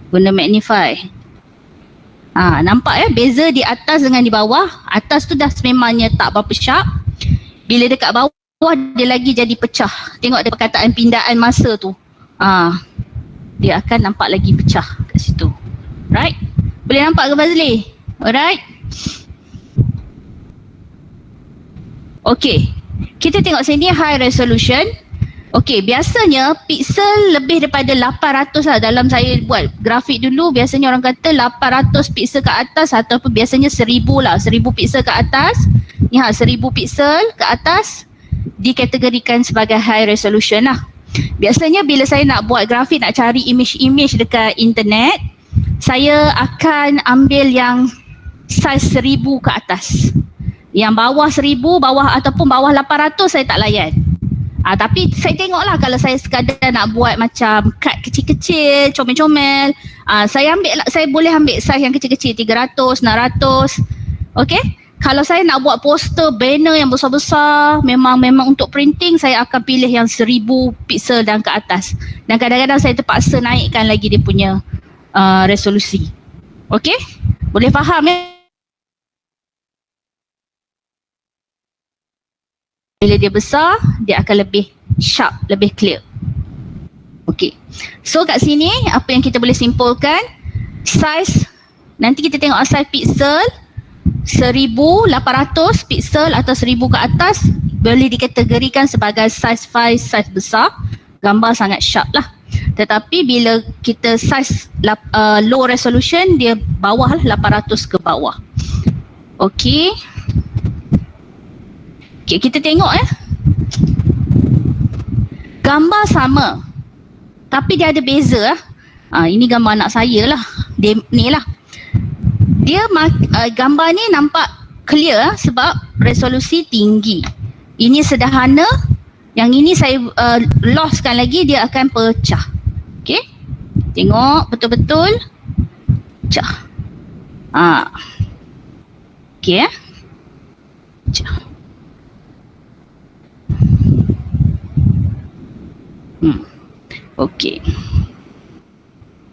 guna magnify. Nampak beza di atas dengan di bawah. Atas tu dah sememangnya tak berapa sharp. Bila dekat bawah dia lagi jadi pecah. Tengok ada perkataan pindaan masa tu. Dia akan nampak lagi pecah kat situ. Right? Boleh nampak ke Fazli? Alright? Okay. Kita tengok sini high resolution. Okey, biasanya pixel lebih daripada 800 lah. Dalam saya buat grafik dulu, biasanya orang kata 800 pixel ke atas ataupun biasanya 1000 lah. 1000 pixel ke atas. Ni 1000 pixel ke atas dikategorikan sebagai high resolution lah. Biasanya bila saya nak buat grafik, nak cari image-image dekat internet, saya akan ambil yang size 1000 ke atas. Yang bawah 1000, bawah ataupun bawah 800 saya tak layan. Tapi saya tengoklah kalau saya sekadar nak buat macam cut kecil-kecil, comel-comel, saya boleh ambil size yang kecil-kecil, 300, 600. Okey? Kalau saya nak buat poster, banner yang besar-besar, memang untuk printing, saya akan pilih yang 1000 pixel dan ke atas. Dan kadang-kadang saya terpaksa naikkan lagi dia punya resolusi. Okey? Boleh faham ya? Bila dia besar, dia akan lebih sharp, lebih clear. Okey. So kat sini, apa yang kita boleh simpulkan, size, nanti kita tengok size pixel, 1800 pixel atau 1000 ke atas, boleh dikategorikan sebagai size file, size besar, gambar sangat sharp lah. Tetapi bila kita size low resolution, dia bawah lah, 800 ke bawah. Okey. Okay, kita tengok gambar sama tapi dia ada beza ini gambar anak saya lah. Dia ni lah. Dia gambar ni nampak clear sebab resolusi tinggi. Ini sederhana, Yang ini saya lostkan lagi, dia akan pecah. Okey. Tengok betul-betul pecah. Okey ya. Pecah. Okey.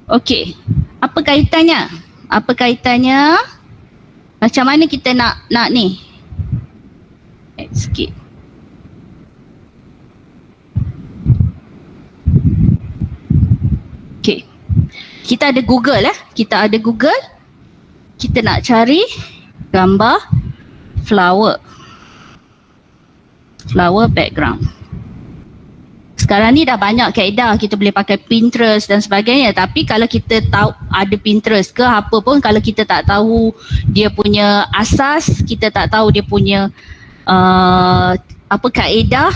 Okey. Apa kaitannya? Apa kaitannya? Macam mana kita nak ni? Sikit. Okay. Kita ada Google Kita ada Google. Kita nak cari gambar flower. Flower background. Sekarang ni dah banyak kaedah, kita boleh pakai Pinterest dan sebagainya. Tapi kalau kita tahu ada Pinterest ke apa pun, kalau kita tak tahu dia punya asas, kita tak tahu dia punya apa kaedah,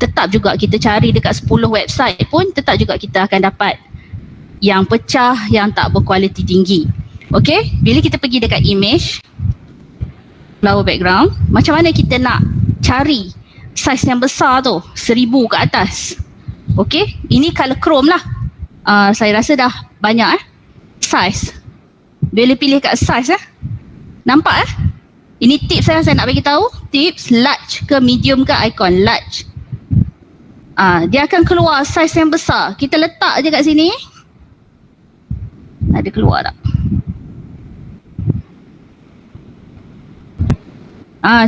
tetap juga kita cari dekat 10 website pun tetap juga kita akan dapat yang pecah, yang tak berkualiti tinggi. Okay, bila kita pergi dekat image flower background, macam mana kita nak cari saiz yang besar tu, 1000 ke atas. Okay, ini color chrome lah. Saya rasa dah banyak saiz. Bila pilih kat saiz nampak ini tips saya nak bagi tahu. Tips large ke medium ke icon large. Dia akan keluar saiz yang besar. Kita letak je kat sini. Ada keluar tak?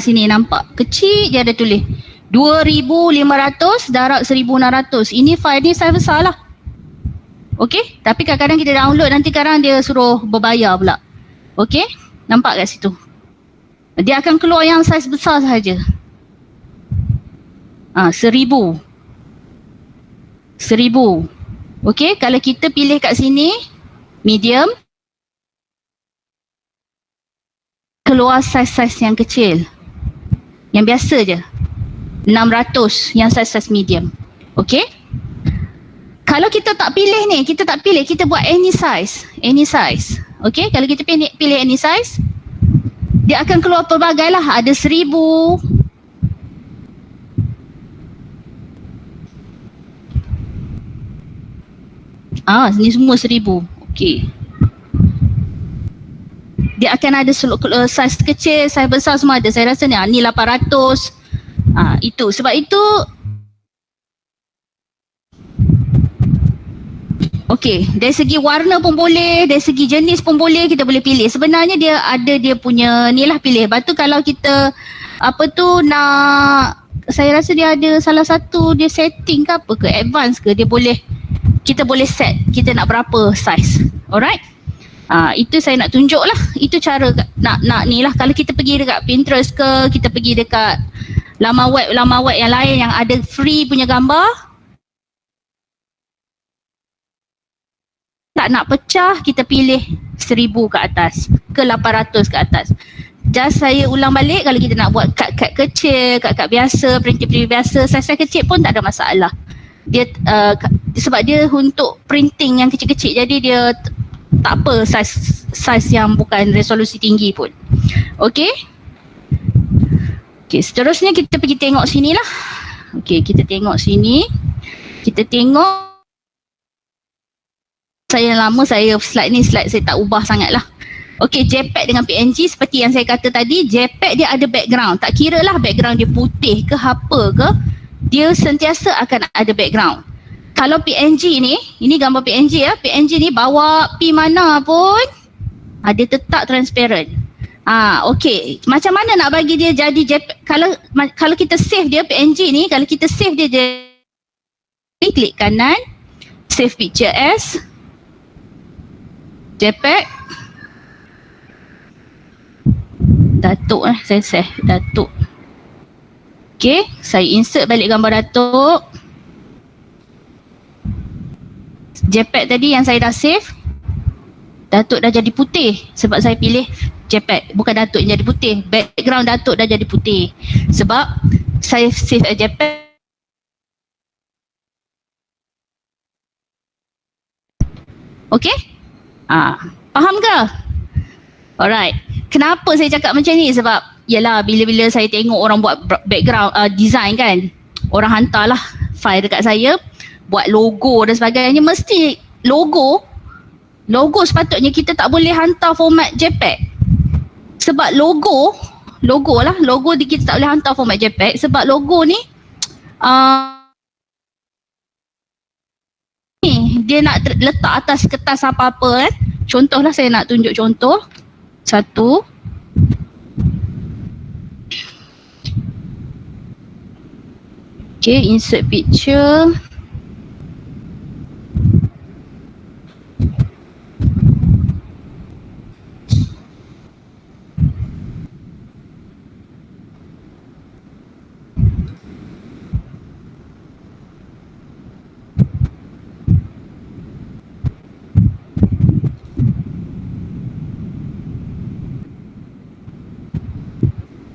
Sini nampak. Kecil dia ada tulis 2500 darab 1600. Ini file ni saiz besar lah. Okay. Tapi kadang-kadang kita download, nanti kadang dia suruh berbayar pula. Okay. Nampak kat situ. Dia akan keluar yang saiz besar sahaja. 1000. Okay. Kalau kita pilih kat sini medium, keluar saiz-saiz yang kecil. Yang biasa je. 600 yang saiz medium. Okay. Kalau kita tak pilih ni, kita buat any size. Okay, kalau kita pilih any size, dia akan keluar pelbagai lah. Ada 1000. Ni semua 1000. Okay. Dia akan ada saiz kecil, saiz besar semua ada. Saya rasa ni 800. Itu sebab itu okey, dari segi warna pun boleh, dari segi jenis pun boleh, kita boleh pilih. Sebenarnya dia ada dia punya ni lah pilih. Lepas tu kalau kita nak, saya rasa dia ada salah satu dia setting ke apa ke, advance ke, dia boleh, kita boleh set kita nak berapa saiz. Alright. Itu saya nak tunjuk lah. Itu cara nak ni lah. Kalau kita pergi dekat Pinterest ke, kita pergi dekat laman web yang lain yang ada free punya gambar, tak nak pecah, kita pilih 1000 ke atas ke 800 ke atas. Just saya ulang balik, kalau kita nak buat kad-kad kecil, kad-kad biasa, printing biasa, saiz kecil pun tak ada masalah. Dia sebab dia untuk printing yang kecil-kecil, jadi dia tak apa saiz yang bukan resolusi tinggi pun. Okey. Okey, seterusnya kita pergi tengok sini lah. Okey, kita tengok sini. Kita tengok. Saya lama slide saya tak ubah sangat lah. Okey, JPEG dengan PNG seperti yang saya kata tadi, JPEG dia ada background. Tak kira lah background dia putih ke apa ke, dia sentiasa akan ada background. Kalau PNG ni, ini gambar PNG ya. PNG ni bawa pi mana pun, dia tetap transparent. Okey. Macam mana nak bagi dia jadi JPEG? Kalau kita save dia PNG ni, kalau kita save dia klik kanan, save picture as JPEG. Datuk saya save Datuk. Okey, saya insert balik gambar Datuk. JPEG tadi yang saya dah save, Datuk dah jadi putih sebab saya pilih JPEG, bukan Datuk yang jadi putih. Background Datuk dah jadi putih sebab saya save JPEG. Okey? Faham ke? Alright. Kenapa saya cakap macam ni? Sebab yalah, bila-bila saya tengok orang buat background design kan, orang hantarlah file dekat saya buat logo dan sebagainya. Mesti logo sepatutnya kita tak boleh hantar format JPEG. Sebab logo kita tak boleh hantar format JPEG sebab logo ni dia nak letak atas kertas apa-apa kan. Contohlah saya nak tunjuk contoh. Satu. Okay, insert picture.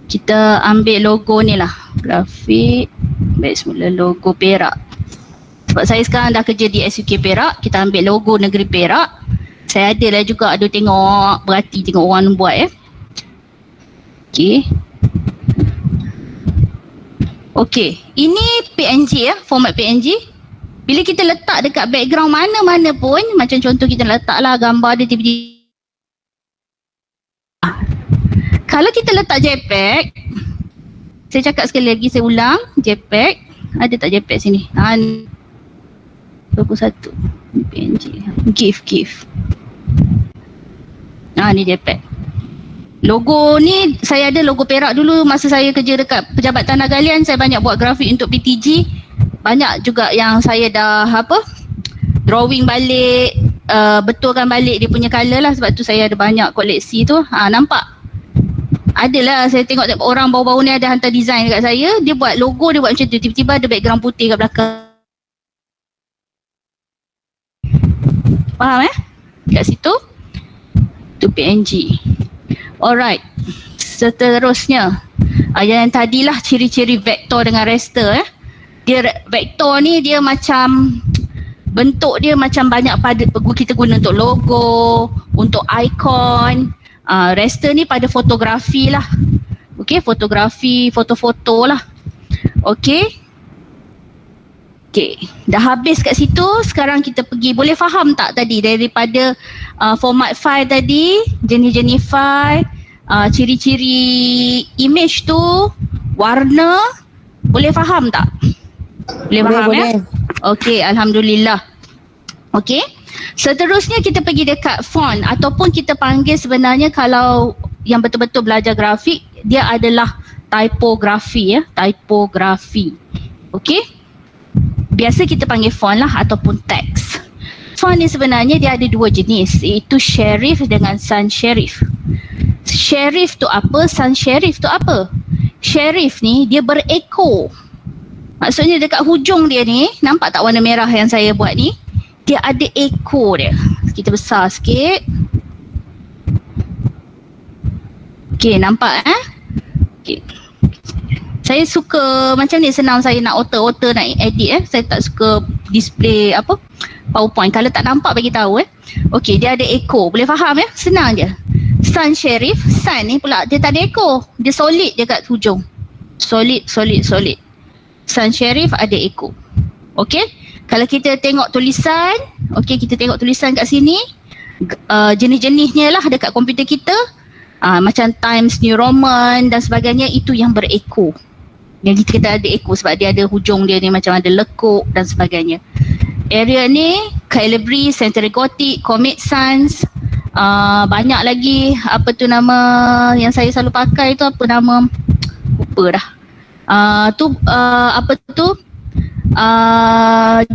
Kita ambil logo ni lah, grafik, baik semula logo Perak. Sebab saya sekarang dah kerja di SUK Perak, kita ambil logo negeri Perak. Saya ada lah juga ada tengok, berhati tengok orang buat Okay. Okay, ini PNG format PNG. Bila kita letak dekat background mana-mana pun, macam contoh kita letaklah gambar dia tiba-tiba. Kalau kita letak JPEG, saya cakap sekali lagi, saya ulang, JPEG, ada tak JPEG sini? 21, PNG, GIF. Ni JPEG. Logo ni, saya ada logo Perak dulu masa saya kerja dekat Pejabat Tanah Galian, saya banyak buat grafik untuk PTG. Banyak juga yang saya dah drawing balik, betulkan balik dia punya colour lah, sebab tu saya ada banyak koleksi tu. Nampak? Adalah saya tengok orang baru-baru ni ada hantar design dekat saya, dia buat logo, dia buat macam tu, tiba-tiba ada background putih kat belakang. Faham kat situ? Tu PNG. Alright. Seterusnya, yang tadilah ciri-ciri vektor dengan raster Dia vektor ni dia macam bentuk dia macam banyak pada kita guna untuk logo, untuk icon. Raster ni pada fotografi lah. Okay, fotografi, foto-foto lah. Okay. Okay, dah habis kat situ. Sekarang kita pergi, boleh faham tak tadi daripada format file tadi, jenis-jenis file, ciri-ciri image tu, warna, boleh faham tak? Boleh faham boleh. Okay, Alhamdulillah. Okay. Seterusnya kita pergi dekat font ataupun kita panggil sebenarnya kalau yang betul-betul belajar grafik, dia adalah typography typography. Okey. Biasa kita panggil font lah ataupun teks. Font ni sebenarnya dia ada dua jenis, iaitu serif dengan sans serif. Serif tu apa? Sans serif tu apa? Serif ni dia berekor. Maksudnya dekat hujung dia ni, nampak tak warna merah yang saya buat ni? Dia ada ekor dia. Kita besar sikit. Okay, nampak Okay. Saya suka macam ni, senang saya nak auto nak edit Saya tak suka display PowerPoint. Kalau tak nampak bagi tahu Okay, dia ada ekor. Boleh faham Senang je. Sans serif, sans ni pula dia tak ada ekor. Dia solid je kat hujung. Solid. Sans serif ada ekor. Okay. Kalau kita tengok tulisan, kita tengok tulisan kat sini, jenis-jenisnya lah dekat komputer kita, macam Times New Roman dan sebagainya, itu yang berekor. Yang kita ada ekor sebab dia ada hujung dia ni macam ada lekuk dan sebagainya. Area ni, Calibri, Century Gothic, Comic Sans, banyak lagi, apa tu nama yang saya selalu pakai tu, apa nama, lupa dah.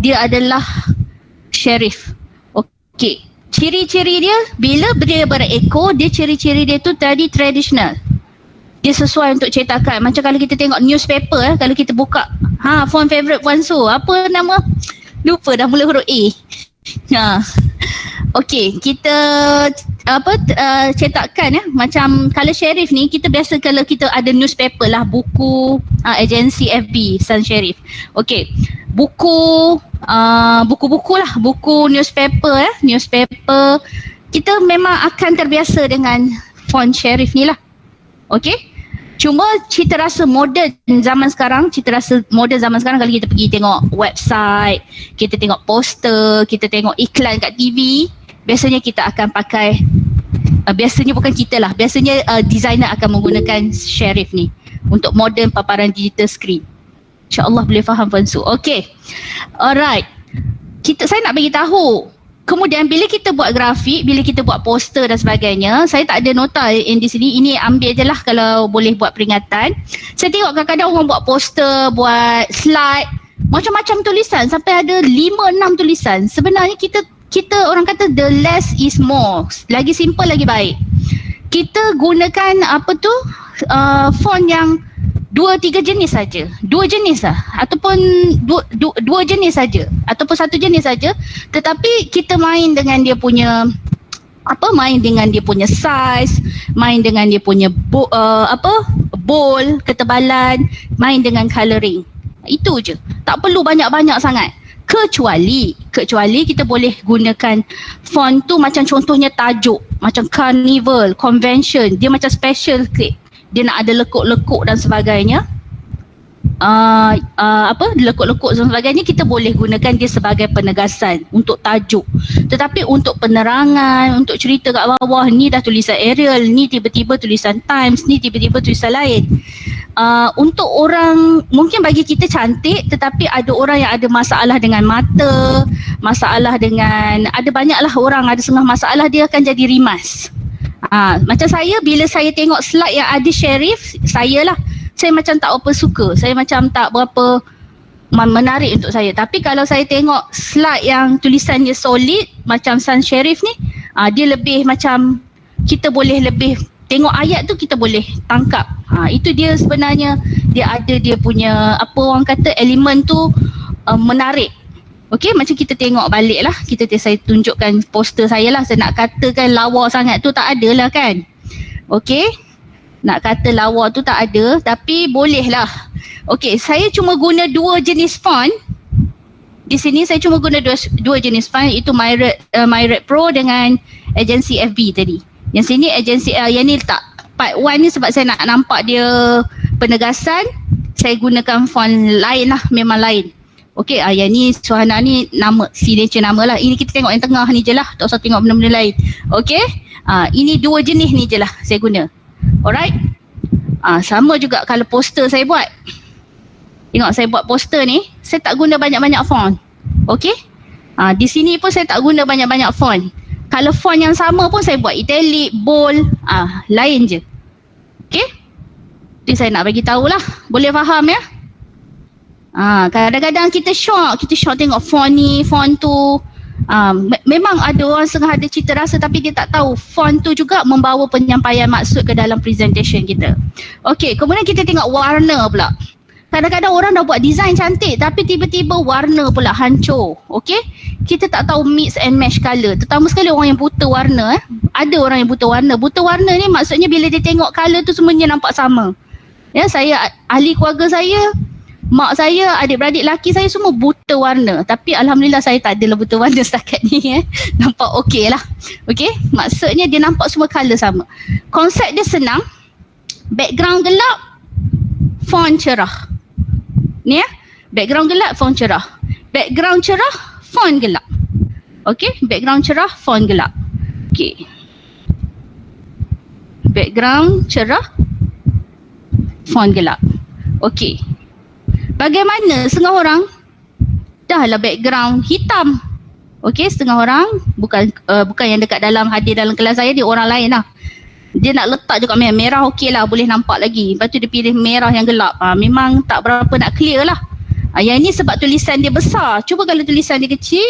Dia adalah serif. Okey. Ciri-ciri dia, bila dia berekor, dia ciri-ciri dia tu tadi traditional. Dia sesuai untuk cetakan. Macam kalau kita tengok newspaper, kalau kita buka, font favorite Puan Su, apa nama? Lupa dah, mula huruf A. Okey, kita cetakkan macam kalau serif ni kita biasa kalau kita ada newspaper lah, buku agensi FB Sans Serif. Okey, buku-buku lah, buku newspaper newspaper kita memang akan terbiasa dengan font serif ni lah. Okey, Cuma cita rasa moden zaman sekarang, kalau kita pergi tengok website, kita tengok poster, kita tengok iklan kat TV, biasanya kita akan pakai, biasanya bukan kita lah, biasanya designer akan menggunakan Sharif ni untuk modern paparan digital screen. InsyaAllah boleh faham Fansu. Okay, alright. Saya nak bagi tahu, kemudian bila kita buat grafik, bila kita buat poster dan sebagainya, saya tak ada nota di sini, ini ambil je lah kalau boleh buat peringatan. Saya tengok kadang-kadang orang buat poster, buat slide, macam-macam tulisan, sampai ada 5-6 tulisan. Sebenarnya kita orang kata the less is more, lagi simple lagi baik. Kita gunakan font yang 2-3 jenis saja, 2 jenis lah, ataupun dua jenis saja, ataupun 1 jenis saja, tetapi kita main dengan dia punya main dengan dia punya size, main dengan dia punya bold, ketebalan, main dengan colouring. Itu je, tak perlu banyak-banyak sangat. Kecuali kita boleh gunakan font tu macam contohnya tajuk, macam carnival, convention, dia macam special clip, dia nak ada lekuk-lekuk dan sebagainya, lekuk-lekuk dan sebagainya, kita boleh gunakan dia sebagai penegasan untuk tajuk. Tetapi untuk penerangan, untuk cerita kat bawah, ni dah tulisan Arial, ni tiba-tiba tulisan Times, ni tiba-tiba tulisan lain. Untuk orang, mungkin bagi kita cantik, tetapi ada orang yang ada masalah dengan mata, masalah dengan, ada banyaklah orang ada setengah masalah, dia akan jadi rimas. Macam saya, bila saya tengok slide yang ada Sharif, saya macam tak apa suka, saya macam tak berapa menarik untuk saya. Tapi kalau saya tengok slide yang tulisannya solid macam Sans Sharif ni, dia lebih macam, kita boleh lebih tengok ayat tu, kita boleh tangkap. Itu dia sebenarnya, dia ada dia punya orang kata elemen tu menarik. Okey, macam kita tengok balik lah, saya tunjukkan poster saya lah. Saya nak katakan lawa sangat tu tak ada lah kan. Okey, nak kata lawa tu tak ada, tapi boleh lah. Okey, saya cuma guna 2 jenis font. Di sini saya cuma guna dua jenis font, itu MyRed Pro dengan agensi FB tadi. Yang sini agensi, yang ni tak, part 1 ni sebab saya nak nampak dia penegasan, saya gunakan font lain lah, memang lain. Okey, yang ni Suhana ni nama, signature nama lah. Ini kita tengok yang tengah ni je lah, tak usah tengok benda-benda lain. Okey, ini 2 jenis ni je lah saya guna. Alright, sama juga kalau poster saya buat. Tengok saya buat poster ni, saya tak guna banyak-banyak font. Okey, di sini pun saya tak guna banyak-banyak font. Kalau font yang sama pun saya buat italic, bold, lain je. Okey, itu saya nak bagi tahulah, boleh faham ya? Kadang-kadang kita shock tengok font ni, font tu. Memang ada orang setengah ada cita rasa, tapi dia tak tahu font tu juga membawa penyampaian maksud ke dalam presentation kita. Okey, kemudian kita tengok warna pula. Kadang-kadang orang dah buat design cantik, tapi tiba-tiba warna pula hancur. Okey, kita tak tahu mix and match colour. Terutama sekali orang yang buta warna. Ada orang yang buta warna. Buta warna ni maksudnya bila dia tengok colour tu semuanya nampak sama. Ya, saya, ahli keluarga saya, mak saya, adik-beradik lelaki saya semua buta warna. Tapi Alhamdulillah saya tak adalah buta warna setakat ni. Nampak okey lah. Okey, maksudnya dia nampak semua colour sama. Konsep dia senang. Background gelap, font cerah. Ni ya, background gelap, font cerah. Background cerah, font gelap. Okey, background cerah, font gelap. Okey, background cerah, font gelap. Okey, bagaimana setengah orang dah lah background hitam. Okey, setengah orang bukan yang dekat dalam hadir dalam kelas saya, dia orang lain lah. Dia nak letak juga merah, okey lah, boleh nampak lagi. Lepas tu dia pilih merah yang gelap. Memang tak berapa nak clear lah. Yang ni sebab tulisan dia besar. Cuba kalau tulisan dia kecil.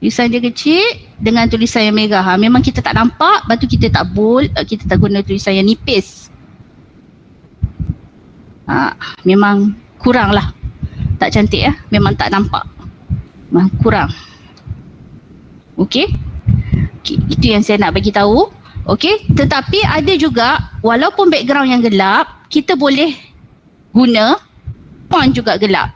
Tulisan dia kecil dengan tulisan yang merah. Memang kita tak nampak. Lepas tu kita tak bold, kita tak guna tulisan yang nipis. Memang kurang lah. Tak cantik ya. Memang tak nampak. Memang kurang. Okey. Itu yang saya nak bagi tahu. Okey, tetapi ada juga walaupun background yang gelap, kita boleh guna font juga gelap.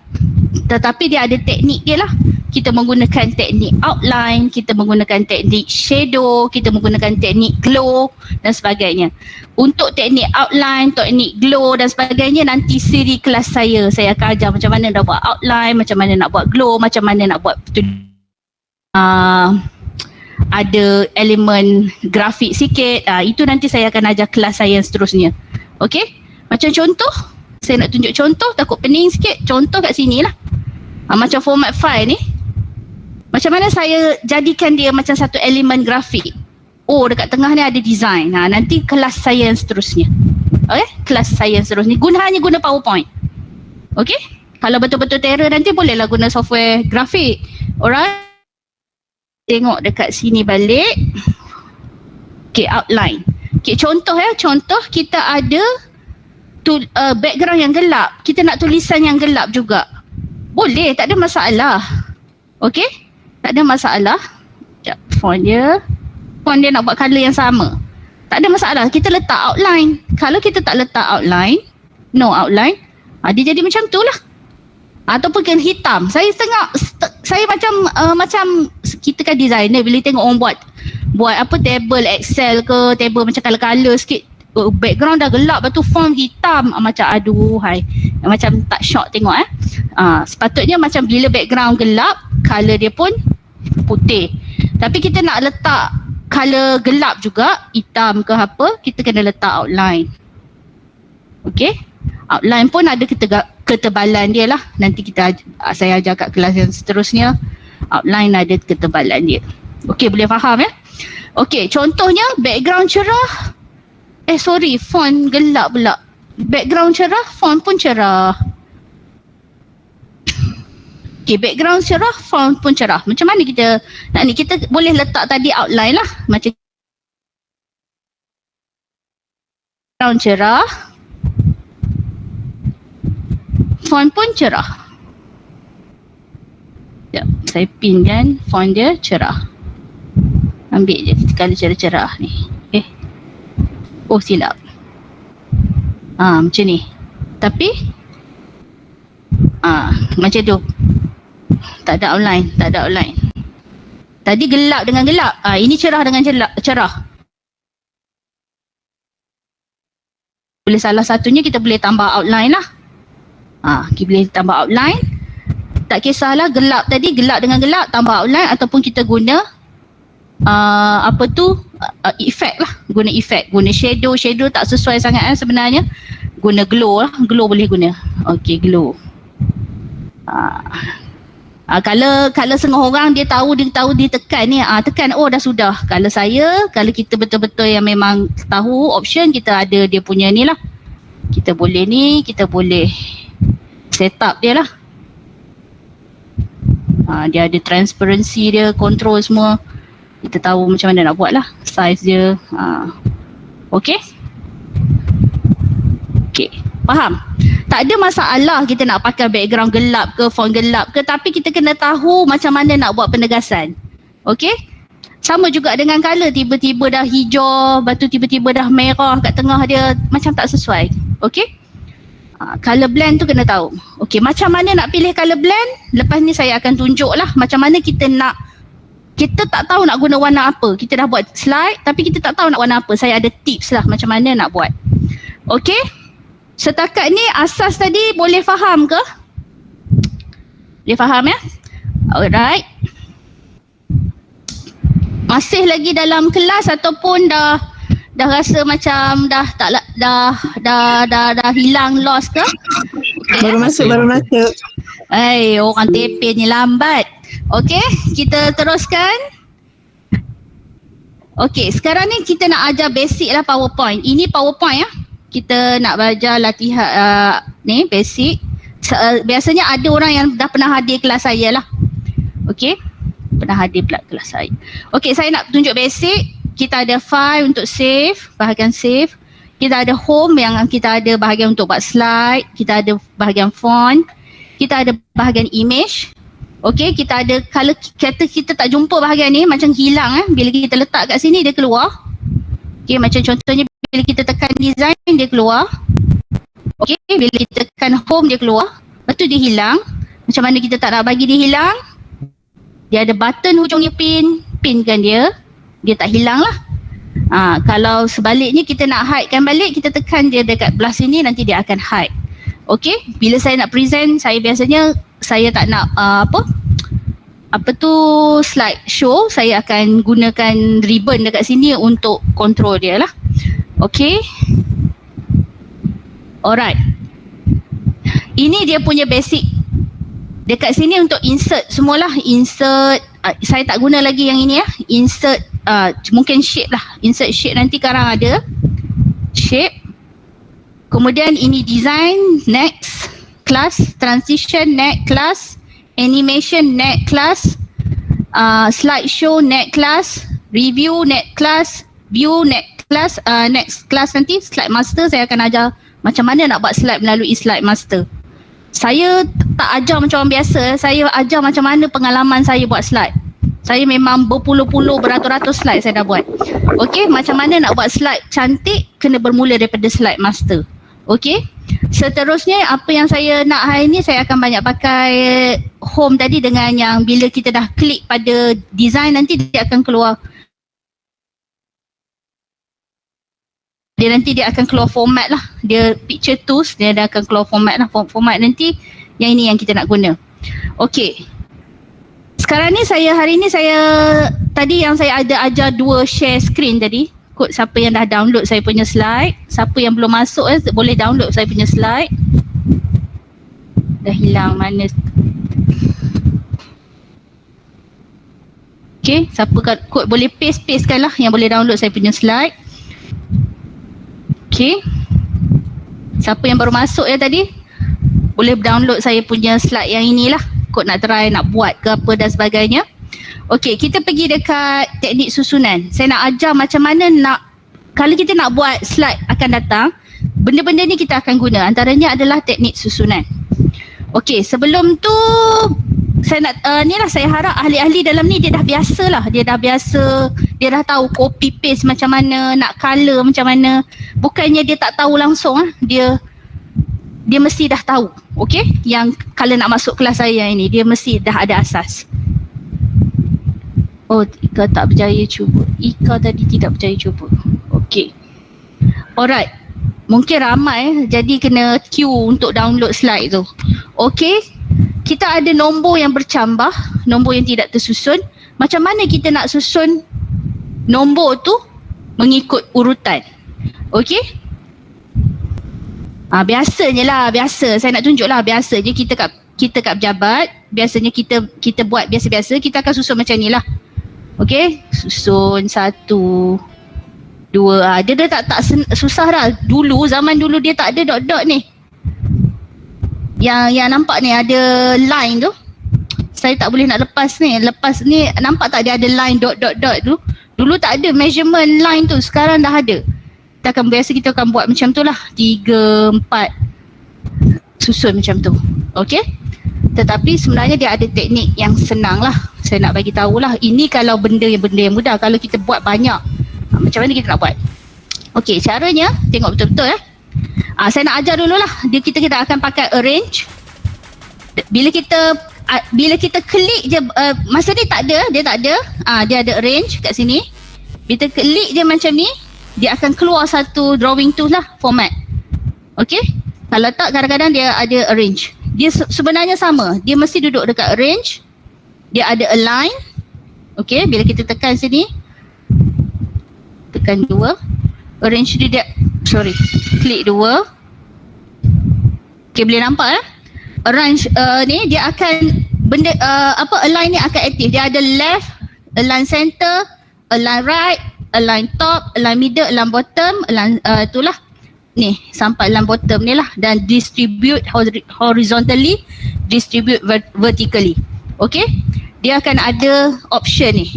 Tetapi dia ada teknik dia lah. kita menggunakan teknik outline, kita menggunakan teknik shadow, kita menggunakan teknik glow dan sebagainya. Untuk teknik outline, teknik glow dan sebagainya, nanti siri kelas saya akan ajar macam mana nak buat outline, macam mana nak buat glow, macam mana nak buat ada elemen grafik sikit. Itu nanti saya akan ajar kelas saya yang seterusnya. Okey? Macam contoh, saya nak tunjuk contoh, takut pening sikit. Contoh kat sini lah. Macam format file ni. Macam mana saya jadikan dia macam satu elemen grafik. Oh, dekat tengah ni ada design. Nanti kelas saya yang seterusnya. Okay? Kelas saya yang seterusnya. Hanya guna PowerPoint. Okay? Kalau betul-betul terror nanti bolehlah guna software grafik. Alright? Tengok dekat sini balik. Okay, outline. Okay, contoh ya. Contoh kita ada background yang gelap. Kita nak tulisan yang gelap juga. Boleh, tak ada masalah. Okay? Tak ada masalah. Sekejap, font dia nak buat colour yang sama. Tak ada masalah, kita letak outline. Kalau kita tak letak outline, no outline, dia jadi macam tu lah. Ataupun kena hitam. Saya macam kita kan designer, bila tengok orang buat apa table Excel ke, table macam colour-colour sikit, background dah gelap, lepas tu font hitam, macam aduhai, macam tak shock tengok sepatutnya macam bila background gelap, colour dia pun putih. Tapi kita nak letak colour gelap juga, hitam ke apa, kita kena letak outline. Okay, outline pun ada ketebalan dia lah. Nanti saya ajar kat kelas yang seterusnya, outline ada ketebalan dia. Okay, boleh faham ya? Okay, contohnya background cerah, font gelap pula. Background cerah, font pun cerah. Okay, background cerah, font pun cerah. Macam mana kita nak ni? Kita boleh letak tadi outline lah. Macam background cerah, font pun cerah. Sekejap, saya pin kan font dia cerah. Ambil je kalau cerah-cerah ni. Oh, silap. Macam ni. Tapi macam tu. Tak ada outline. Tadi gelap dengan gelap. Ini cerah dengan cerah. Boleh salah satunya kita boleh tambah outline lah. Kita boleh tambah outline. Tak kisahlah gelap tadi, gelap dengan gelap, tambah outline, ataupun kita guna efek lah. Guna efek, guna shadow tak sesuai sangat sebenarnya. Guna glow lah, glow boleh guna. Okay, glow. Kalau setengah orang dia tahu dia tekan ni, tekan dah sudah. Kalau kita betul-betul yang memang tahu option, kita ada dia punya ni lah. Kita boleh set up dia lah. Dia ada transparency dia, control semua. Kita tahu macam mana nak buat lah, size dia. Okay? Okay, faham? Tak ada masalah kita nak pakai background gelap ke, font gelap ke, tapi kita kena tahu macam mana nak buat penegasan. Okay? Sama juga dengan colour, tiba-tiba dah hijau, lepas tu tiba-tiba dah merah kat tengah dia, macam tak sesuai. Okay? Colour blend tu kena tahu. Okay, macam mana nak pilih colour blend? Lepas ni saya akan tunjuk lah macam mana kita tak tahu nak guna warna apa. Kita dah buat slide tapi kita tak tahu nak warna apa. Saya ada tips lah macam mana nak buat. Okay? Setakat ni asas tadi boleh faham ke? Boleh faham ya? Alright. Masih lagi dalam kelas ataupun dah rasa macam dah hilang lost ke? Baru masuk. Orang TP ni lambat. Okey, kita teruskan. Okey, sekarang ni kita nak ajar basic lah PowerPoint. Ini PowerPoint ya. Kita nak belajar latihan ni basic. Biasanya ada orang yang dah pernah hadir kelas saya lah. Okey, pernah hadir pula kelas saya. Okey, saya nak tunjuk basic. Kita ada file untuk save, bahagian save. Kita ada home yang kita ada bahagian untuk buat slide. Kita ada bahagian font. Kita ada bahagian image. Okey, kita ada kalau kata kita tak jumpa bahagian ni macam hilang bila kita letak kat sini dia keluar. Okey, macam contohnya bila kita tekan design dia keluar. Okey, bila kita tekan home dia keluar. Lepas tu dia hilang. Macam mana kita tak nak bagi dia hilang? Dia ada button hujungnya pinkan dia tak hilang lah. Kalau sebaliknya kita nak hidekan balik, kita tekan dia dekat belah sini, nanti dia akan hide. Okay, bila saya nak present, saya biasanya saya tak nak slide show, saya akan gunakan ribbon dekat sini untuk control dia lah. Okay, alright, ini dia punya basic. Dekat sini untuk insert semualah, insert saya tak guna lagi yang ini ya, insert mungkin shape lah, insert shape nanti sekarang ada shape. Kemudian ini design, next, class, transition, next, class, animation, next, class, slideshow, next, class, review, next, class, view, next, class, next class nanti slide master. Saya akan ajar macam mana nak buat slide melalui slide master. Saya tak ajar macam orang biasa, saya ajar macam mana pengalaman saya buat slide. Saya memang berpuluh-puluh, beratus-ratus slide saya dah buat. Okey, macam mana nak buat slide cantik, kena bermula daripada slide master. Okey, seterusnya apa yang saya nak hari ni, saya akan banyak pakai home tadi dengan yang bila kita dah klik pada design, nanti dia akan keluar. Nanti dia akan keluar format lah. Dia picture tools, dia dah akan keluar format lah. Format nanti yang ini yang kita nak guna. Okey. Sekarang ni hari ni tadi yang saya ada ajar 2 share screen tadi. Kod siapa yang dah download saya punya slide. Siapa yang belum masuk boleh download saya punya slide. Dah hilang mana. Okey, siapa kod boleh paste-pastekan lah yang boleh download saya punya slide. Okay, siapa yang baru masuk ya tadi, boleh download saya punya slide yang inilah. Kod nak try, nak buat ke apa dan sebagainya. Okay, kita pergi dekat teknik susunan. Saya nak ajar macam mana kalau kita nak buat slide akan datang, benda-benda ni kita akan guna. Antaranya adalah teknik susunan. Okay, sebelum tu saya nak saya harap ahli-ahli dalam ni dia dah biasa lah. Dia dah tahu copy paste macam mana, nak color macam mana. Bukannya dia tak tahu langsung dia mesti dah tahu. Okey, yang kalau nak masuk kelas saya ini, dia mesti dah ada asas. Oh, Ika tak berjaya cuba. Ika tadi tidak berjaya cuba. Okey, alright, mungkin ramai jadi kena queue untuk download slide tu. Okey, kita ada nombor yang bercambah, nombor yang tidak tersusun. Macam mana kita nak susun nombor tu mengikut urutan? Okey? Biasanya lah, saya nak tunjuk lah. Biasa je kita kat pejabat, biasanya kita buat biasa-biasa, kita akan susun macam ni lah. Okey? Susun 1, 2. Dia dah tak susah dah. Zaman dulu dia tak ada dot-dot ni. Yang nampak ni ada line tu. Saya tak boleh nak lepas ni. Nampak tak dia ada line dot tu. Dulu tak ada measurement line tu. Sekarang dah ada. Kita akan buat macam tu lah. 3, 4 susun macam tu. Okey. Tetapi sebenarnya dia ada teknik yang senang lah. Saya nak bagi tahulah. Ini kalau benda yang mudah. Kalau kita buat banyak, macam mana kita nak buat? Okey, caranya tengok betul-betul saya nak ajar dululah. Kita akan pakai arrange. Bila kita klik je, masa ni dia tak ada. Dia ada arrange kat sini. Bila klik je macam ni, dia akan keluar satu drawing tu lah, format. Okey? Kalau tak, kadang-kadang dia ada arrange. Dia sebenarnya sama. Dia mesti duduk dekat arrange. Dia ada align. Okey, bila kita tekan sini, tekan 2. Arrange dia klik 2. Okay, boleh nampak arrange ni dia akan align ni akan aktif. Dia ada left, align center, align right, align top, align middle, align bottom, align itulah ni sampai align bottom ni lah, dan distribute horizontally, distribute vertically. Okay, dia akan ada option ni.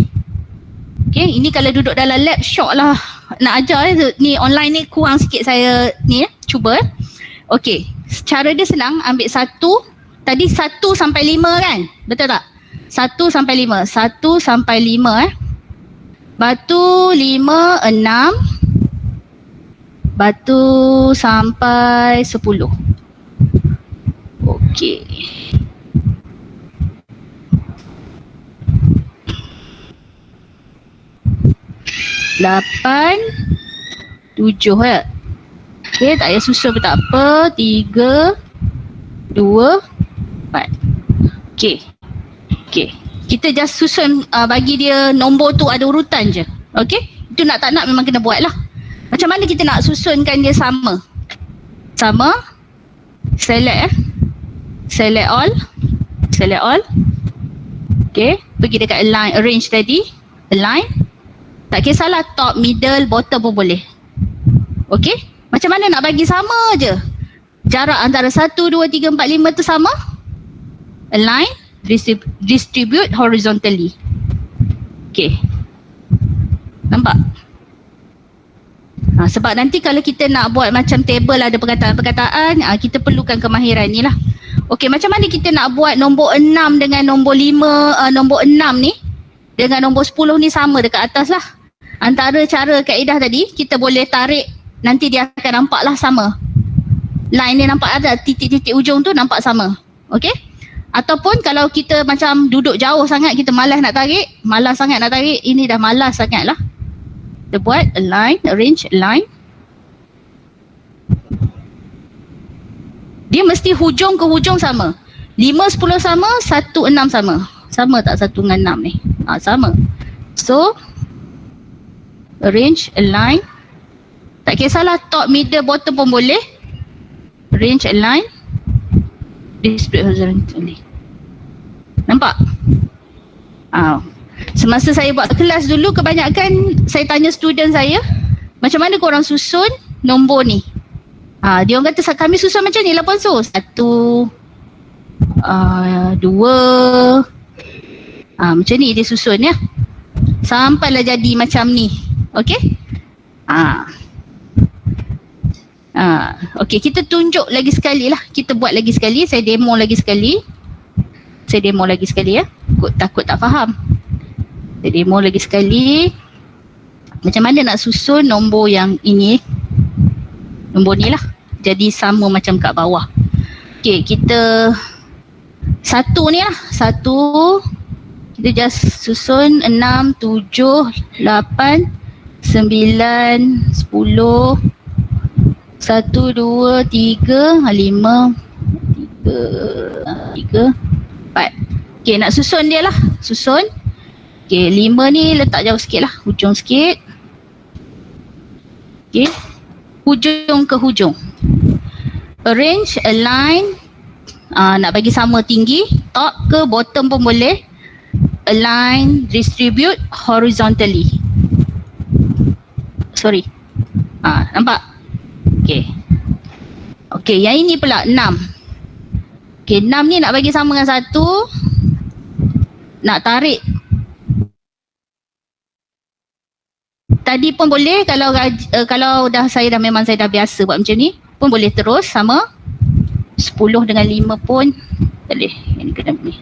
Okay, ini kalau duduk dalam lab syok lah nak ajar ni. Online ni kurang sikit saya ni cuba. Okay, cara dia senang. Ambil 1. Tadi 1 sampai 5 kan? Betul tak? 1 sampai 5. 1 sampai 5 Batu 5, 6. Batu sampai 10. Okay. 8, 7 ya. Okey, tak payah susun pun tak apa. 3, 2, 4. Okey. Okey. Kita just susun bagi dia nombor tu ada urutan je. Okey? Itu nak tak nak memang kena buat lah. Macam mana kita nak susunkan dia sama? Sama. Select Select all. Select all. Okey. Pergi dekat align, arrange tadi. Align. Tak kisahlah top, middle, bottom pun boleh. Okey? Macam mana nak bagi sama je? Jarak antara 1, 2, 3, 4, 5 tu sama. Align. Distribute horizontally. Okay. Nampak? Sebab nanti kalau kita nak buat macam table ada perkataan-perkataan, kita perlukan kemahiran ni lah. Okay, macam mana kita nak buat nombor 6 dengan nombor 5, nombor 6 ni dengan nombor 10 ni sama dekat atas lah. Antara cara kaedah tadi, kita boleh tarik, nanti dia akan nampak lah sama. Line ni nampak ada titik-titik ujung tu nampak sama. Okay? Ataupun kalau kita macam duduk jauh sangat, kita malas sangat nak tarik, ini dah malas sangat lah. Kita buat align, arrange, align. Dia mesti hujung ke hujung sama. 5, 10 sama, 1, 6 sama. Sama tak 1 dengan 6 ni? Sama. So, arrange, align. Tak kisahlah top, middle, bottom pun boleh. Arrange, align. Display horizontally. Nampak? Semasa saya buat kelas dulu, kebanyakan saya tanya student saya, macam mana korang susun nombor ni? Dia orang kata kami susun macam ni lah Ponso. 1, 2, macam ni dia susun ya. Sampailah jadi macam ni. Okey? Okey, kita tunjuk lagi sekali lah. Kita buat lagi sekali. Saya demo lagi sekali ya. Takut tak faham. Saya demo lagi sekali. Macam mana nak susun nombor yang ini. Nombor ni lah. Jadi sama macam kat bawah. Okey, kita satu ni lah. Satu. Kita just susun 6, 7, 8, 9, 10, 1, 2, 3, 5, 3, 4. Okay, nak susun dia lah. Susun. Okay, 5 ni letak jauh sikit lah. Hujung sikit. Okay. Hujung ke hujung. Arrange, align. Nak bagi sama tinggi. Top ke bottom pun boleh. Align, distribute horizontally. Sorry. Nampak? Okay. Okay, yang ini pula 6. Okay, 6 ni nak bagi sama dengan 1. Nak tarik. Tadi pun boleh kalau saya dah biasa buat macam ni, pun boleh terus sama. 10 dengan 5 pun boleh. Ini kena ni.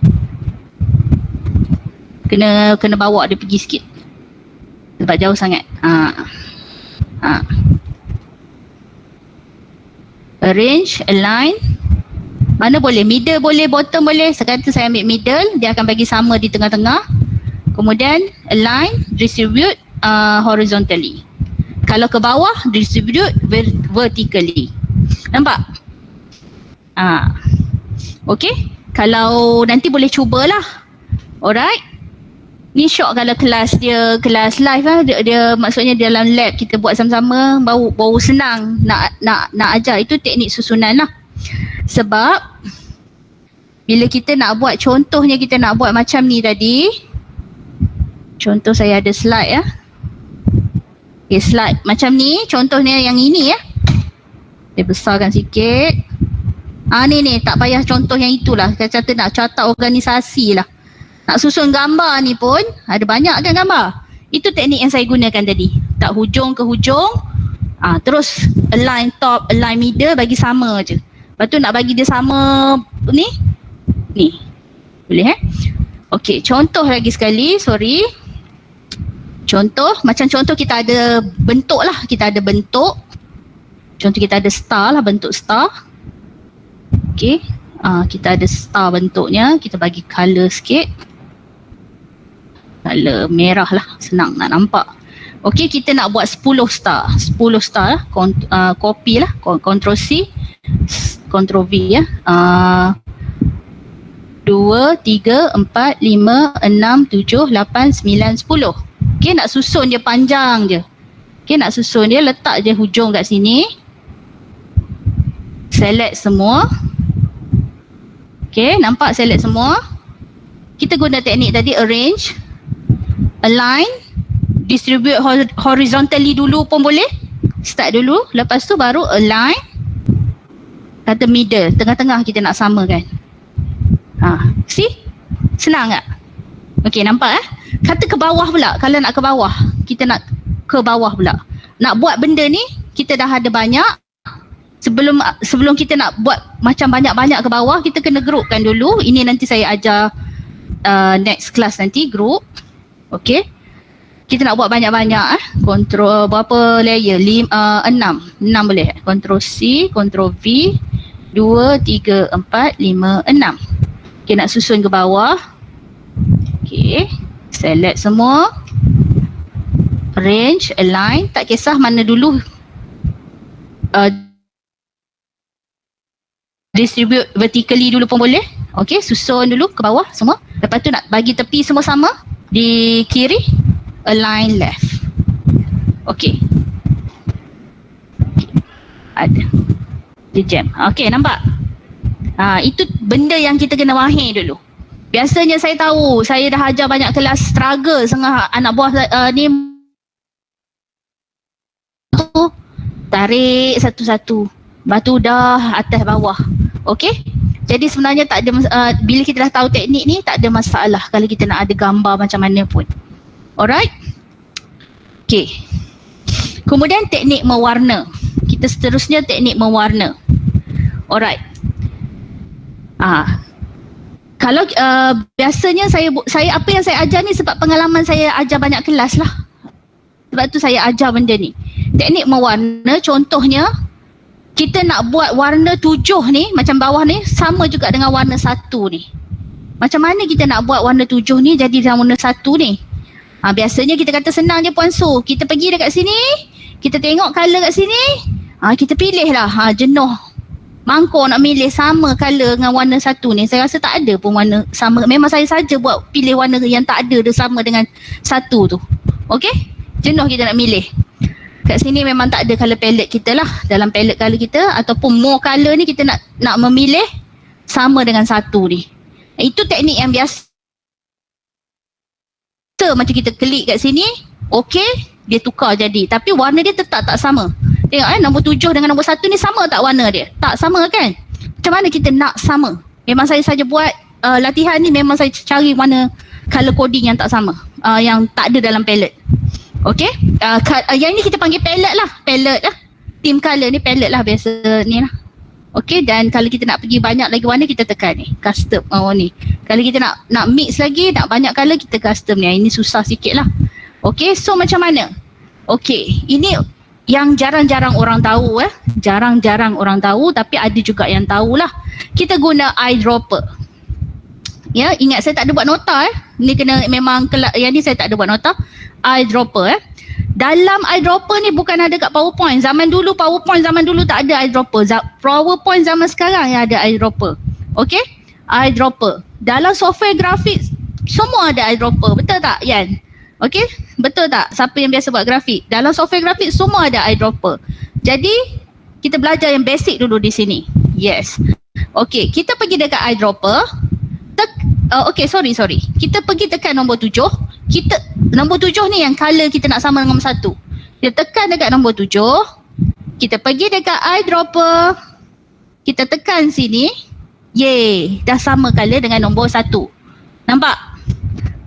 Kena bawa dia pergi sikit. Sebab jauh sangat. Arrange, align. Mana boleh? Middle boleh, bottom boleh. Sekarang tu saya ambil middle, dia akan bagi sama di tengah-tengah. Kemudian align, distribute horizontally. Kalau ke bawah, distribute vertically. Nampak? Okay. Kalau nanti boleh cubalah. Alright. Ni syok kalau kelas live lah. Dia maksudnya dalam lab kita buat sama-sama, baru senang nak ajar. Itu teknik susunan lah. Sebab bila kita nak buat, contohnya kita nak buat macam ni tadi. Contoh saya ada slide ya. Okay, slide macam ni. Contohnya yang ini ya. Saya besarkan sikit. Ni tak payah contoh yang itulah. Kata nak catat organisasi lah. Nak susun gambar ni pun ada banyak kan gambar. Itu teknik yang saya gunakan tadi. Tak hujung ke hujung. Terus align top, align middle, bagi sama je. Lepas tu nak bagi dia sama ni. Boleh Okey, contoh lagi sekali, sorry. Contoh, macam contoh kita ada bentuk lah. Kita ada bentuk. Contoh kita ada star lah, bentuk star. Okey. Kita ada star bentuknya. Kita bagi colour sikit. Color merah lah, senang nak nampak. Okey, kita nak buat 10 star. 10 star, copy lah, Ctrl C, Ctrl V ya. 2, 3, 4, 5, 6, 7, 8, 9, 10. Okey, nak susun dia panjang je. Okey, nak susun dia, letak je hujung kat sini. Select semua. Okey, nampak select semua. Kita guna teknik tadi, arrange, align, distribute horizontally dulu pun boleh. Start dulu, lepas tu baru align. Kata middle, tengah-tengah kita nak samakan. See? Senang tak? Okey, nampak Kata ke bawah pula, kalau nak ke bawah, kita nak ke bawah pula. Nak buat benda ni, kita dah ada banyak. Sebelum kita nak buat macam banyak-banyak ke bawah, kita kena groupkan dulu. Ini nanti saya ajar next class nanti, group. Okey. Kita nak buat banyak-banyak Control berapa layer? 6 boleh. Control C, Control V, 2, 3, 4, 5, 6. Okey, nak susun ke bawah. Okey, select semua. Arrange, align, tak kisah mana dulu. Distribute vertically dulu pun boleh. Okey, susun dulu ke bawah semua. Lepas tu nak bagi tepi semua sama. Di kiri, align left. Okey. Ada. Dia jam. Okey, nampak? Itu benda yang kita kena mahir dulu. Biasanya saya tahu, saya dah ajar banyak kelas, struggle setengah anak buah ni tu tarik satu-satu. Lepas tu dah atas bawah. Okey? Jadi sebenarnya tak ada bila kita dah tahu teknik ni, tak ada masalah kalau kita nak ada gambar macam mana pun. Alright? Okey. Kemudian teknik mewarna. Kita seterusnya teknik mewarna. Alright. Kalau biasanya saya apa yang saya ajar ni sebab pengalaman saya ajar banyak kelas lah. Sebab tu saya ajar benda ni. Teknik mewarna contohnya, kita nak buat warna 7 ni, macam bawah ni, sama juga dengan warna 1 ni. Macam mana kita nak buat warna 7 ni jadi warna 1 ni? Biasanya kita kata senang je Puan Su. Kita pergi dekat sini, kita tengok colour kat sini, kita pilih lah. Jenuh. Mangkuk nak milih sama colour dengan warna 1 ni. Saya rasa tak ada pun warna sama. Memang saya saja buat pilih warna yang tak ada sama dengan 1 tu. Okey? Jenuh kita nak milih. Kat sini memang tak ada colour palette kita lah. Dalam palette colour kita ataupun more colour ni kita nak memilih sama dengan 1 ni. Itu teknik yang biasa. Macam kita klik kat sini, okey, dia tukar jadi. Tapi warna dia tetap tak sama. Tengok nombor 7 dengan nombor 1 ni sama tak warna dia? Tak sama kan? Macam mana kita nak sama? Memang saya saja buat latihan ni, memang saya cari mana colour coding yang tak sama. Yang tak ada dalam palette. Okey? Yang ni kita panggil palette lah. Palette lah. Theme colour ni palette lah biasa ni lah. Okey, dan kalau kita nak pergi banyak lagi warna, kita tekan ni. Custom ni. Kalau kita nak mix lagi, nak banyak colour, kita custom ni. Ini susah sikit lah. Okey, so macam mana? Okey, ini yang jarang-jarang orang tahu jarang-jarang orang tahu, tapi ada juga yang tahulah. Kita guna eyedropper. Ya, ingat saya tak ada buat nota Ni kena memang yang ni saya tak ada buat nota. Eyedropper Dalam eyedropper ni bukan ada kat PowerPoint. Zaman dulu tak ada eyedropper. PowerPoint zaman sekarang yang ada eyedropper. Okey? Eyedropper. Dalam software grafik semua ada eyedropper. Betul tak, Yan? Okey? Betul tak? Siapa yang biasa buat grafik? Dalam software grafik semua ada eyedropper. Jadi, kita belajar yang basic dulu di sini. Yes. Okey, kita pergi dekat eyedropper. Okey, sorry. Kita pergi tekan nombor 7. Nombor 7 ni yang colour kita nak sama dengan nombor 1. Kita tekan dekat nombor 7. Kita pergi dekat eyedropper. Kita tekan sini. Yeay, dah sama colour dengan nombor 1. Nampak?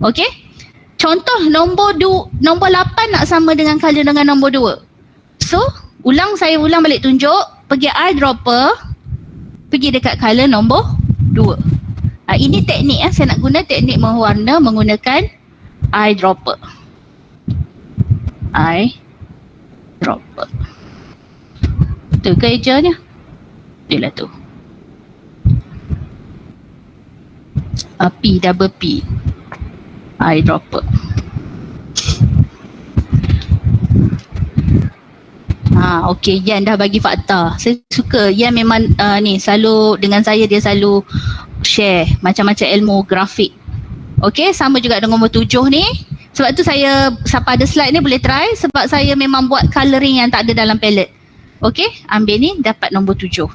Okey? Contoh nombor 8 nak sama dengan colour dengan nombor 2. So, saya ulang balik tunjuk. Pergi eyedropper. Pergi dekat colour nombor 2. Ini teknik saya nak guna teknik mewarna menggunakan eyedropper. Eyedropper. Betul ke ejanya? Betul lah tu. P double P. Eyedropper. Okey, Yan dah bagi fakta. Saya suka. Yan memang ni selalu dengan saya, dia selalu share macam-macam ilmu grafik. Okey, sama juga dengan nombor 7 ni. Sebab tu saya siapa ada slide ni boleh try sebab saya memang buat colouring yang tak ada dalam palette. Okey, ambil ni dapat nombor 7.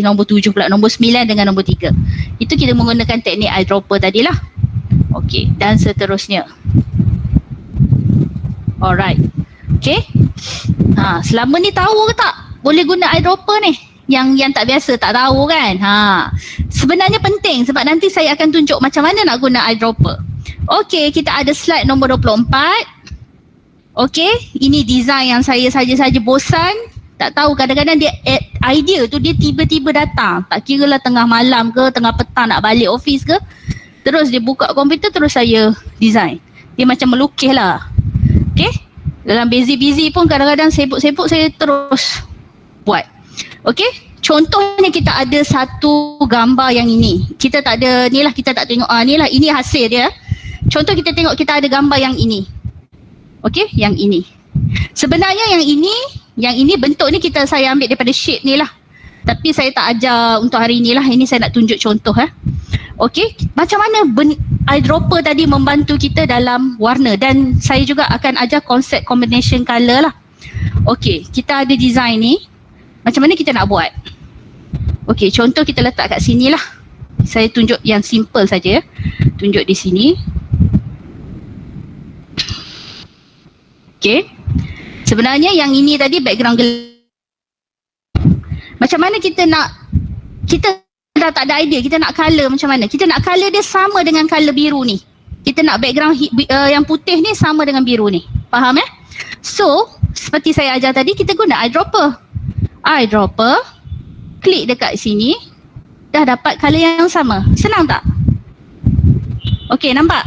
Nombor 7 pula, nombor 9 dengan nombor 3. Itu kita menggunakan teknik eyedropper tadilah. Okey, dan seterusnya. Alright. Okey. Selama ni tahu ke tak boleh guna eyedropper ni? Yang tak biasa tak tahu kan? Sebenarnya penting sebab nanti saya akan tunjuk macam mana nak guna eyedropper. Okey, kita ada slide nombor 24. Okey, ini design yang saya saja-saja bosan. Tak tahu, kadang-kadang dia idea tu dia tiba-tiba datang. Tak kira lah tengah malam ke, tengah petang nak balik office ke. Terus dia buka komputer, terus saya design. Dia macam melukis lah. Okey, dalam busy-busy pun kadang-kadang sibuk-sibuk saya terus buat. Okey, contohnya kita ada satu gambar yang ini. Kita tak ada, ni lah kita tak tengok, ni lah, ini hasil dia. Contoh kita tengok kita ada gambar yang ini. Okey, yang ini. Sebenarnya yang ini bentuk ni saya ambil daripada shape ni lah. Tapi saya tak ajar untuk hari ni lah. Ini saya nak tunjuk contoh Okey, macam mana eyedropper tadi membantu kita dalam warna, dan saya juga akan ajar konsep combination colour lah. Okey, kita ada design ni. Macam mana kita nak buat? Okey, contoh kita letak kat sini lah. Saya tunjuk yang simple saja. Tunjuk di sini. Okey. Sebenarnya yang ini tadi background gelap. Macam mana kita dah tak ada idea, kita nak colour macam mana? Kita nak colour dia sama dengan colour biru ni. Kita nak background yang putih ni sama dengan biru ni. Faham So, seperti saya ajar tadi, kita guna eyedropper. Eyedropper, klik dekat sini, dah dapat colour yang sama. Senang tak? Okey, nampak?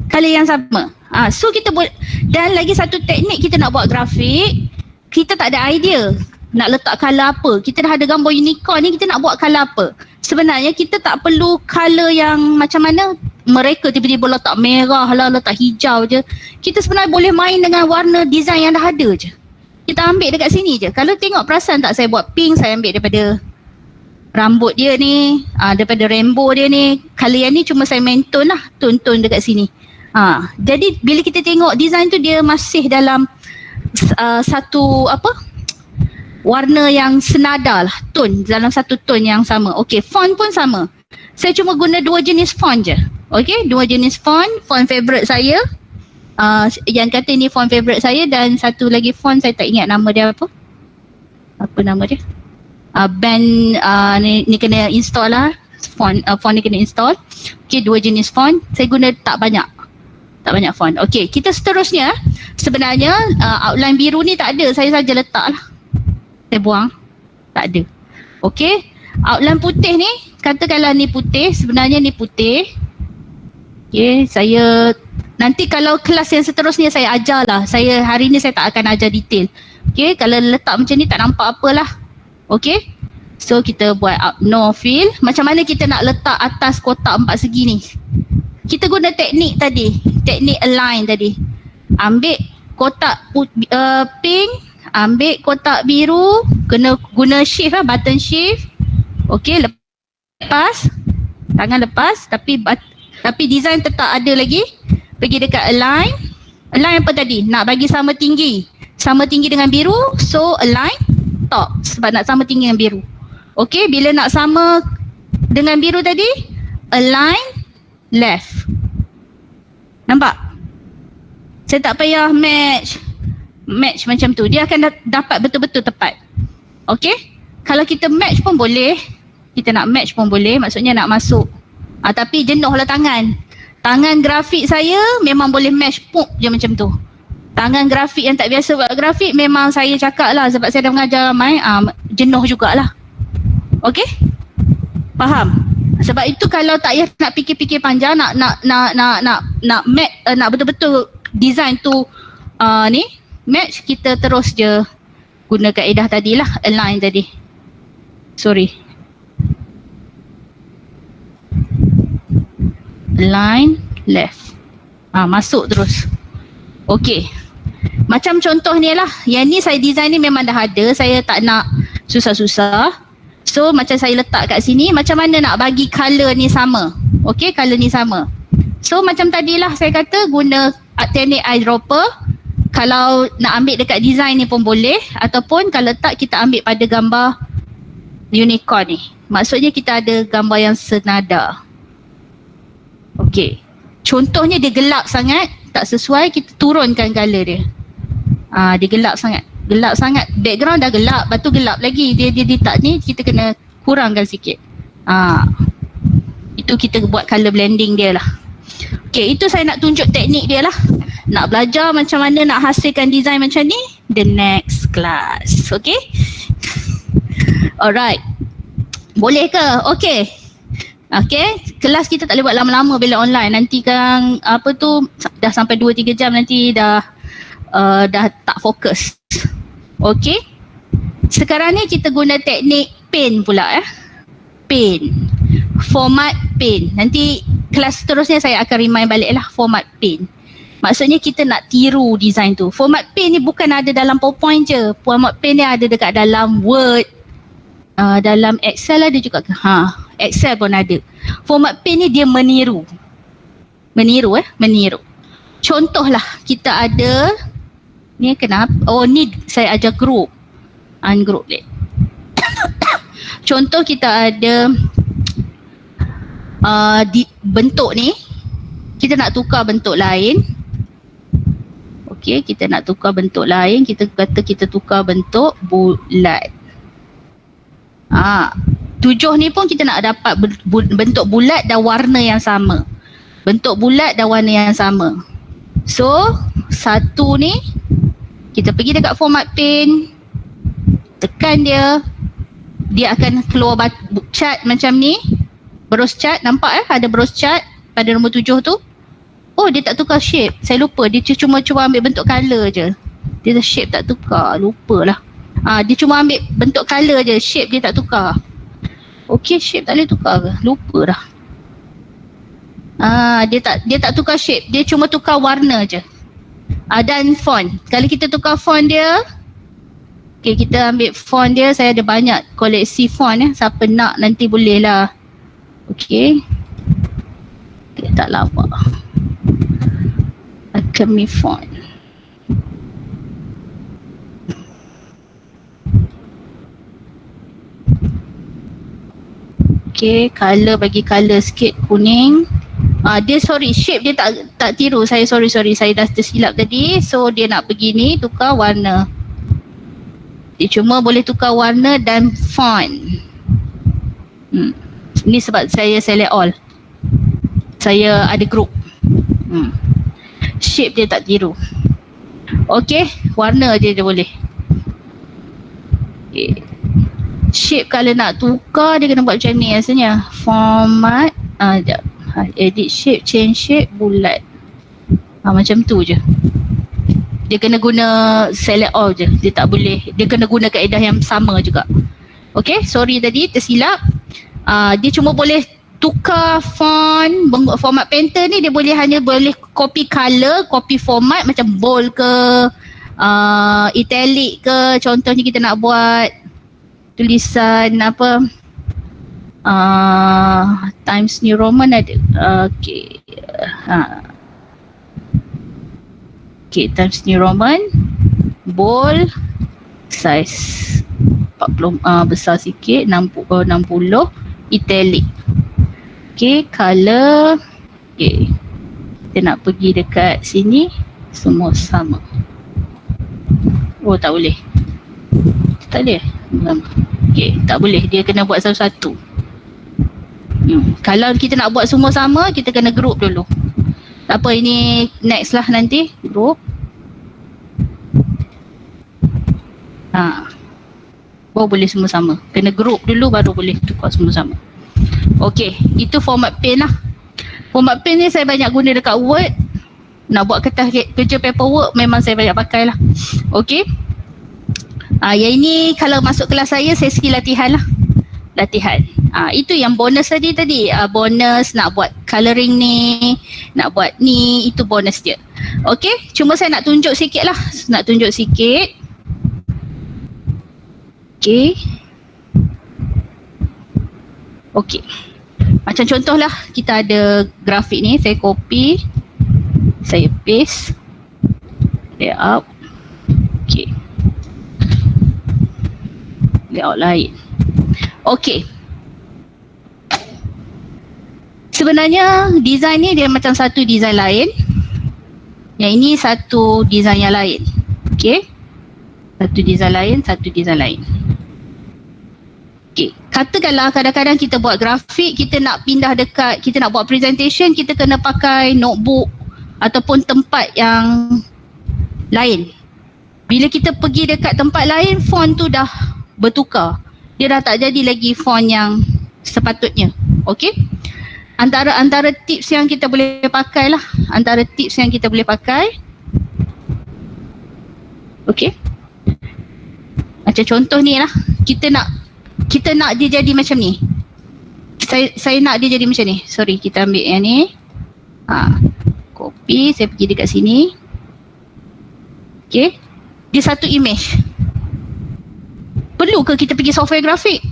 Colour yang sama. So kita boleh, dan lagi satu teknik kita nak buat grafik, kita tak ada idea nak letak colour apa. Kita dah ada gambar unicorn ni, kita nak buat colour apa. Sebenarnya kita tak perlu colour yang macam mana mereka tiba-tiba letak merah lah, letak hijau je. Kita sebenarnya boleh main dengan warna design yang dah ada je. Kita ambil dekat sini je. Kalau tengok, perasan tak saya buat pink, saya ambil daripada rambut dia ni, daripada rainbow dia ni. Colour yang ni cuma saya main tone lah, tone-tone dekat sini. Jadi bila kita tengok design tu, dia masih dalam satu warna yang senada lah, tone, dalam satu tone yang sama. Okey, font pun sama. Saya cuma guna 2 jenis font je. Okey, 2 jenis font favourite saya. Yang kata ni font favourite saya, dan satu lagi font saya tak ingat nama dia apa. Apa nama dia? Band ni kena install lah. Font ni kena install. Okey, 2 jenis font. Saya guna tak banyak font. Okey, kita seterusnya. Sebenarnya outline biru ni tak ada, saya saja letak lah. Saya buang. Tak ada. Okey, outline putih ni, katakanlah ni putih, sebenarnya ni putih. Okey, saya nanti kalau kelas yang seterusnya saya ajar lah. Hari ni saya tak akan ajar detail. Okey, kalau letak macam ni tak nampak apalah. Okey, so kita buat no fill. Macam mana kita nak letak atas kotak 4 segi ni? Kita guna teknik tadi, teknik align tadi. Ambil kotak pink, ambil kotak biru, kena guna shift lah, button shift. Okey, lepas, tangan lepas, tapi design tetap ada lagi. Pergi dekat align. Align apa tadi? Nak bagi sama tinggi dengan biru, so align top, sebab nak sama tinggi dengan biru. Okey, bila nak sama dengan biru tadi, align left. Nampak? Saya tak payah match macam tu. Dia akan dapat betul-betul tepat. Okey? Kalau kita match pun boleh. Kita nak match pun boleh. Maksudnya nak masuk. Tapi jenuhlah tangan. Tangan grafik saya memang boleh match pun je macam tu. Tangan grafik yang tak biasa buat grafik, memang saya cakap lah sebab saya dah mengajar ramai, jenuh jugalah. Okey? Faham? Sebab itu kalau tak payah nak fikir-fikir panjang, nak betul-betul design tu ni match, kita terus je guna kaedah tadilah, align tadi. Sorry. Align left. Masuk terus. Okey. Macam contoh ni lah, yang ni saya design ni memang dah ada, saya tak nak susah-susah. So macam saya letak kat sini, macam mana nak bagi colour ni sama. Okay, colour ni sama. So macam tadilah saya kata guna teknik eyedropper. Kalau nak ambil dekat design ni pun boleh, ataupun kalau tak kita ambil pada gambar unicorn ni. Maksudnya kita ada gambar yang senada. Okay. Contohnya dia gelap sangat, tak sesuai, kita turunkan colour dia. Dia gelap sangat. Gelap sangat. Background dah gelap, lepas tu gelap lagi. Dia tak ni, kita kena kurangkan sikit. Itu kita buat colour blending dia lah. Okay, itu saya nak tunjuk teknik dia lah. Nak belajar macam mana nak hasilkan design macam ni, the next class. Okay? Alright. Boleh ke? Okay. Okay, kelas kita tak boleh buat lama-lama bila online. Nanti kan apa tu dah sampai 2-3 jam nanti dah tak fokus. Okay. Sekarang ni kita guna teknik paint pula Paint. Format paint. Nanti kelas seterusnya saya akan remind balik lah format paint. Maksudnya kita nak tiru design tu. Format paint ni bukan ada dalam PowerPoint je. Format paint ni ada dekat dalam Word. Dalam Excel ada juga ke? Excel pun ada. Format paint ni dia meniru. Meniru. Contohlah kita ada ni kenapa? Oh ni saya ajar group. Ungroup let. Contoh kita ada bentuk ni. Kita nak tukar bentuk lain. Okey, kita nak tukar bentuk lain. Kita kata kita tukar bentuk bulat. 7 ni pun kita nak dapat bentuk bulat dan warna yang sama. Bentuk bulat dan warna yang sama. So, 1 ni kita pergi dekat format paint. Tekan dia. Dia akan keluar chart macam ni. Browse chart, nampak ada browse chart pada nombor 7 tu. Oh, dia tak tukar shape. Saya lupa, dia cuma ambil bentuk colour je. Dia shape tak tukar, lupalah. Dia cuma ambil bentuk colour je, shape dia tak tukar. Okey, shape tak boleh tukar ke? Lupa dah. Dia tak tukar shape, dia cuma tukar warna je. Dan font. Kalau kita tukar font dia, okey, kita ambil font dia, saya ada banyak koleksi font siapa nak nanti boleh lah. Okey. Okay, tak lama. Alchemy font. Okay, color, bagi color sikit kuning. Dia shape dia tak tiru. Saya sorry saya dah tersilap tadi. So dia nak pergi ni tukar warna. Dia cuma boleh tukar warna dan font. Ni sebab saya select all. Saya ada group. Shape dia tak tiru. Okay, warna je dia boleh. Okay. Shape kalau nak tukar dia kena buat macam ni rasanya. Format, sekejap. Edit shape, change shape, bulat. Macam tu je. Dia kena guna select all je. Dia tak boleh, dia kena guna kaedah yang sama juga. Okay, sorry tadi tersilap. Dia cuma boleh tukar font. Format painter ni dia hanya boleh copy color, copy format macam bold ke, italic ke. Contohnya kita nak buat tulisan apa, Times New Roman ada. Okay. Okay, Times New Roman, bold, size 40, besar sikit, 60, italic. Okay, color. Okay, kita nak pergi dekat sini, semua sama. Oh, tak boleh. Tak boleh. Okay, tak boleh. Dia kena buat satu-satu. Kalau kita nak buat semua sama, kita kena group dulu. Tak apa, ini next lah nanti. Group. Baru boleh semua sama. Kena group dulu baru boleh tukar semua sama. Okay, itu format paint lah. Format paint ni saya banyak guna dekat Word. Nak buat kerja paperwork memang saya banyak pakai lah. Okay. Yang ini kalau masuk kelas saya sikit latihan lah. Latihan. Itu yang bonus tadi. Bonus nak buat colouring ni, nak buat ni, itu bonus dia. Okay, cuma saya nak tunjuk sikit lah. Okay, macam contohlah kita ada grafik ni, saya copy, saya paste, layout. Okay, layout lain. Okay, sebenarnya design ni dia macam satu design lain. Yang ini satu design yang lain. Okay, satu design lain. Okay, katakanlah kadang-kadang kita buat grafik, kita nak pindah dekat, kita nak buat presentation, kita kena pakai notebook ataupun tempat yang lain. Bila kita pergi dekat tempat lain, font tu dah bertukar. Dia dah tak jadi lagi font yang sepatutnya. Okay, antara tips yang kita boleh pakai lah, okay, macam contoh ni lah, kita nak dia jadi macam ni. Saya nak dia jadi macam ni. Sorry, kita ambil yang ni. Copy, saya pergi dekat sini. Okay, dia satu image. Perlu ke kita pergi software grafik?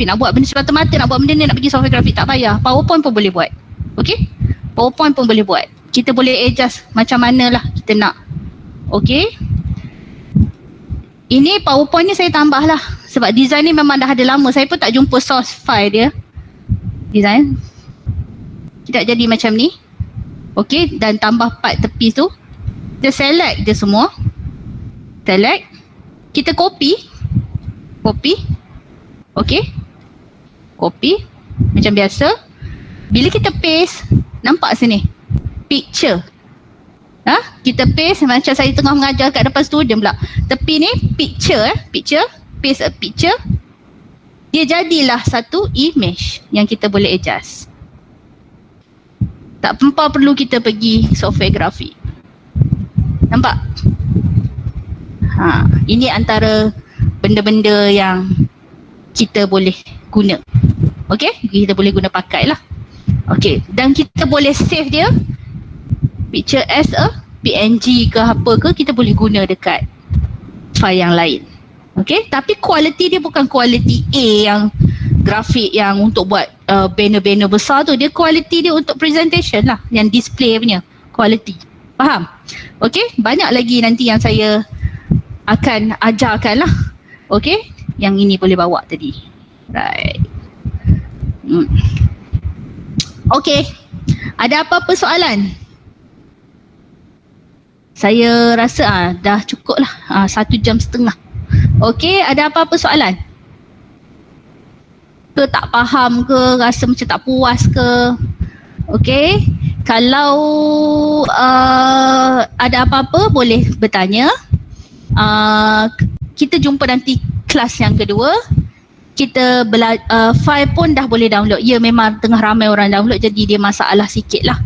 Nak buat benda semata-mata, nak buat benda ni, nak pergi software grafik, tak payah. PowerPoint pun boleh buat. Okay, PowerPoint pun boleh buat. Kita boleh adjust macam mana lah kita nak. Okay, ini PowerPoint ni saya tambah lah, sebab design ni memang dah ada lama. Saya pun tak jumpa source file dia. Design tidak jadi macam ni. Okay, dan tambah part tepi tu. Kita select dia semua. Select. Kita copy. Okay, copy macam biasa. Bila kita paste, nampak sini picture. Kita paste macam saya tengah mengajar kat depan student pula. Tepi ni picture, paste a picture. Dia jadilah satu image yang kita boleh adjust. Tak perlu kita pergi software grafik. Nampak? Ini antara benda-benda yang kita boleh guna. Okay, kita boleh guna pakai lah. Okay, dan kita boleh save dia picture as a PNG ke apa ke, kita boleh guna dekat file yang lain. Okay, tapi quality dia bukan quality A yang grafik yang untuk buat banner-banner besar tu. Dia quality dia untuk presentation lah, yang display punya quality. Faham? Okay, banyak lagi nanti yang saya akan ajarkan lah. Okay, yang ini boleh bawa tadi. Right. Okay, ada apa-apa soalan? Saya rasa dah cukup lah, 1.5 jam. Okay, ada apa-apa soalan? Ke tak faham ke, rasa macam tak puas ke? Okay, kalau ada apa-apa boleh bertanya. Kita jumpa nanti kelas yang kedua. Kita file pun dah boleh download. Ya, memang tengah ramai orang download, jadi dia masalah sikit lah.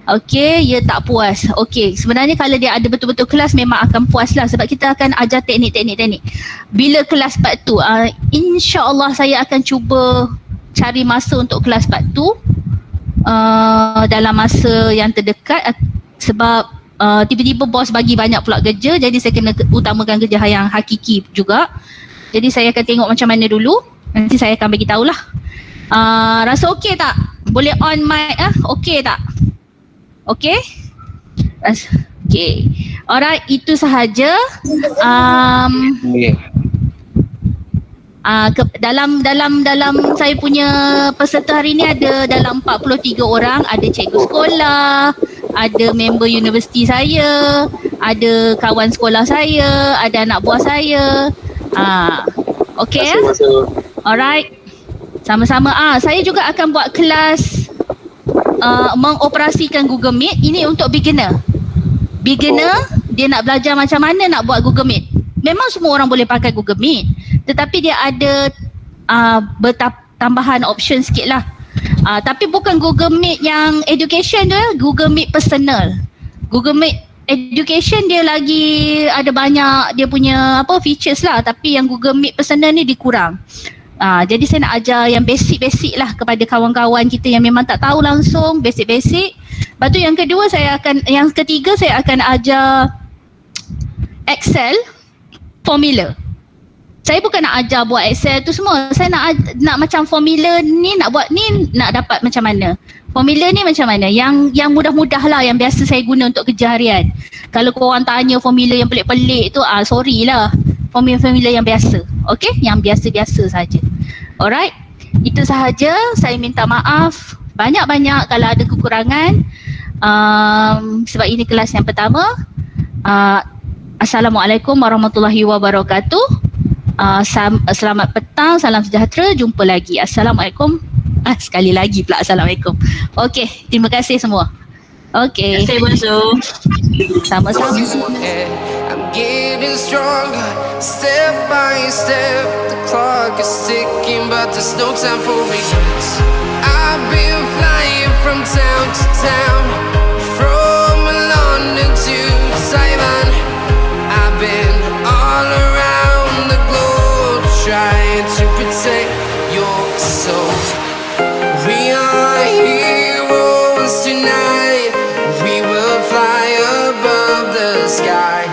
Okay, ya tak puas. Okay, sebenarnya kalau dia ada betul-betul kelas memang akan puas lah, sebab kita akan ajar teknik-teknik. Bila kelas part 2, insya-Allah saya akan cuba cari masa untuk kelas part 2 dalam masa yang terdekat, sebab tiba-tiba bos bagi banyak pula kerja, jadi saya kena utamakan kerja yang hakiki juga. Jadi saya akan tengok macam mana dulu, nanti saya akan bagi tahulah. Rasa okey tak? Boleh on mic okey tak? Okey? Okey. Alright, itu sahaja. Dalam saya punya peserta hari ni ada dalam 43 orang. Ada cikgu sekolah, ada member universiti saya, ada kawan sekolah saya, ada anak buah saya. Okey ya? Alright. Sama-sama. Saya juga akan buat kelas mengoperasikan Google Meet. Ini untuk beginner. Dia nak belajar macam mana nak buat Google Meet. Memang semua orang boleh pakai Google Meet, tetapi dia ada tambahan option sikit lah. Tapi bukan Google Meet yang education tu, Google Meet personal. Google Meet education dia lagi ada banyak dia punya features lah, tapi yang Google Meet personal ni dikurang. Jadi saya nak ajar yang basic-basic lah kepada kawan-kawan kita yang memang tak tahu langsung, basic-basic. Lepas tu yang ketiga saya akan ajar Excel formula. Saya bukan nak ajar buat Excel tu semua. Saya nak macam formula ni, nak buat ni, nak dapat macam mana. Formula ni macam mana? Yang mudah-mudah lah, yang biasa saya guna untuk kerja harian. Kalau korang tanya formula yang pelik-pelik tu, sorry lah. Formula-formula yang biasa. Okay? Yang biasa-biasa saja. Alright? Itu sahaja. Saya minta maaf banyak-banyak kalau ada kekurangan. Sebab ini kelas yang pertama. Assalamualaikum warahmatullahi wabarakatuh. Selamat petang, salam sejahtera, jumpa lagi. Assalamualaikum. Sekali lagi pula Assalamualaikum. Okey, terima kasih semua. Okey. Terima kasih Bonsu. Sama-sama. I'm getting stronger, step by step. The clock is ticking, but there's no time for regrets. I've been flying from town to town, from London to Taiwan. I've been all around the globe, trying to protect your soul. We are heroes tonight. We will fly above the sky.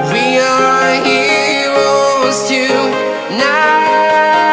We are heroes tonight.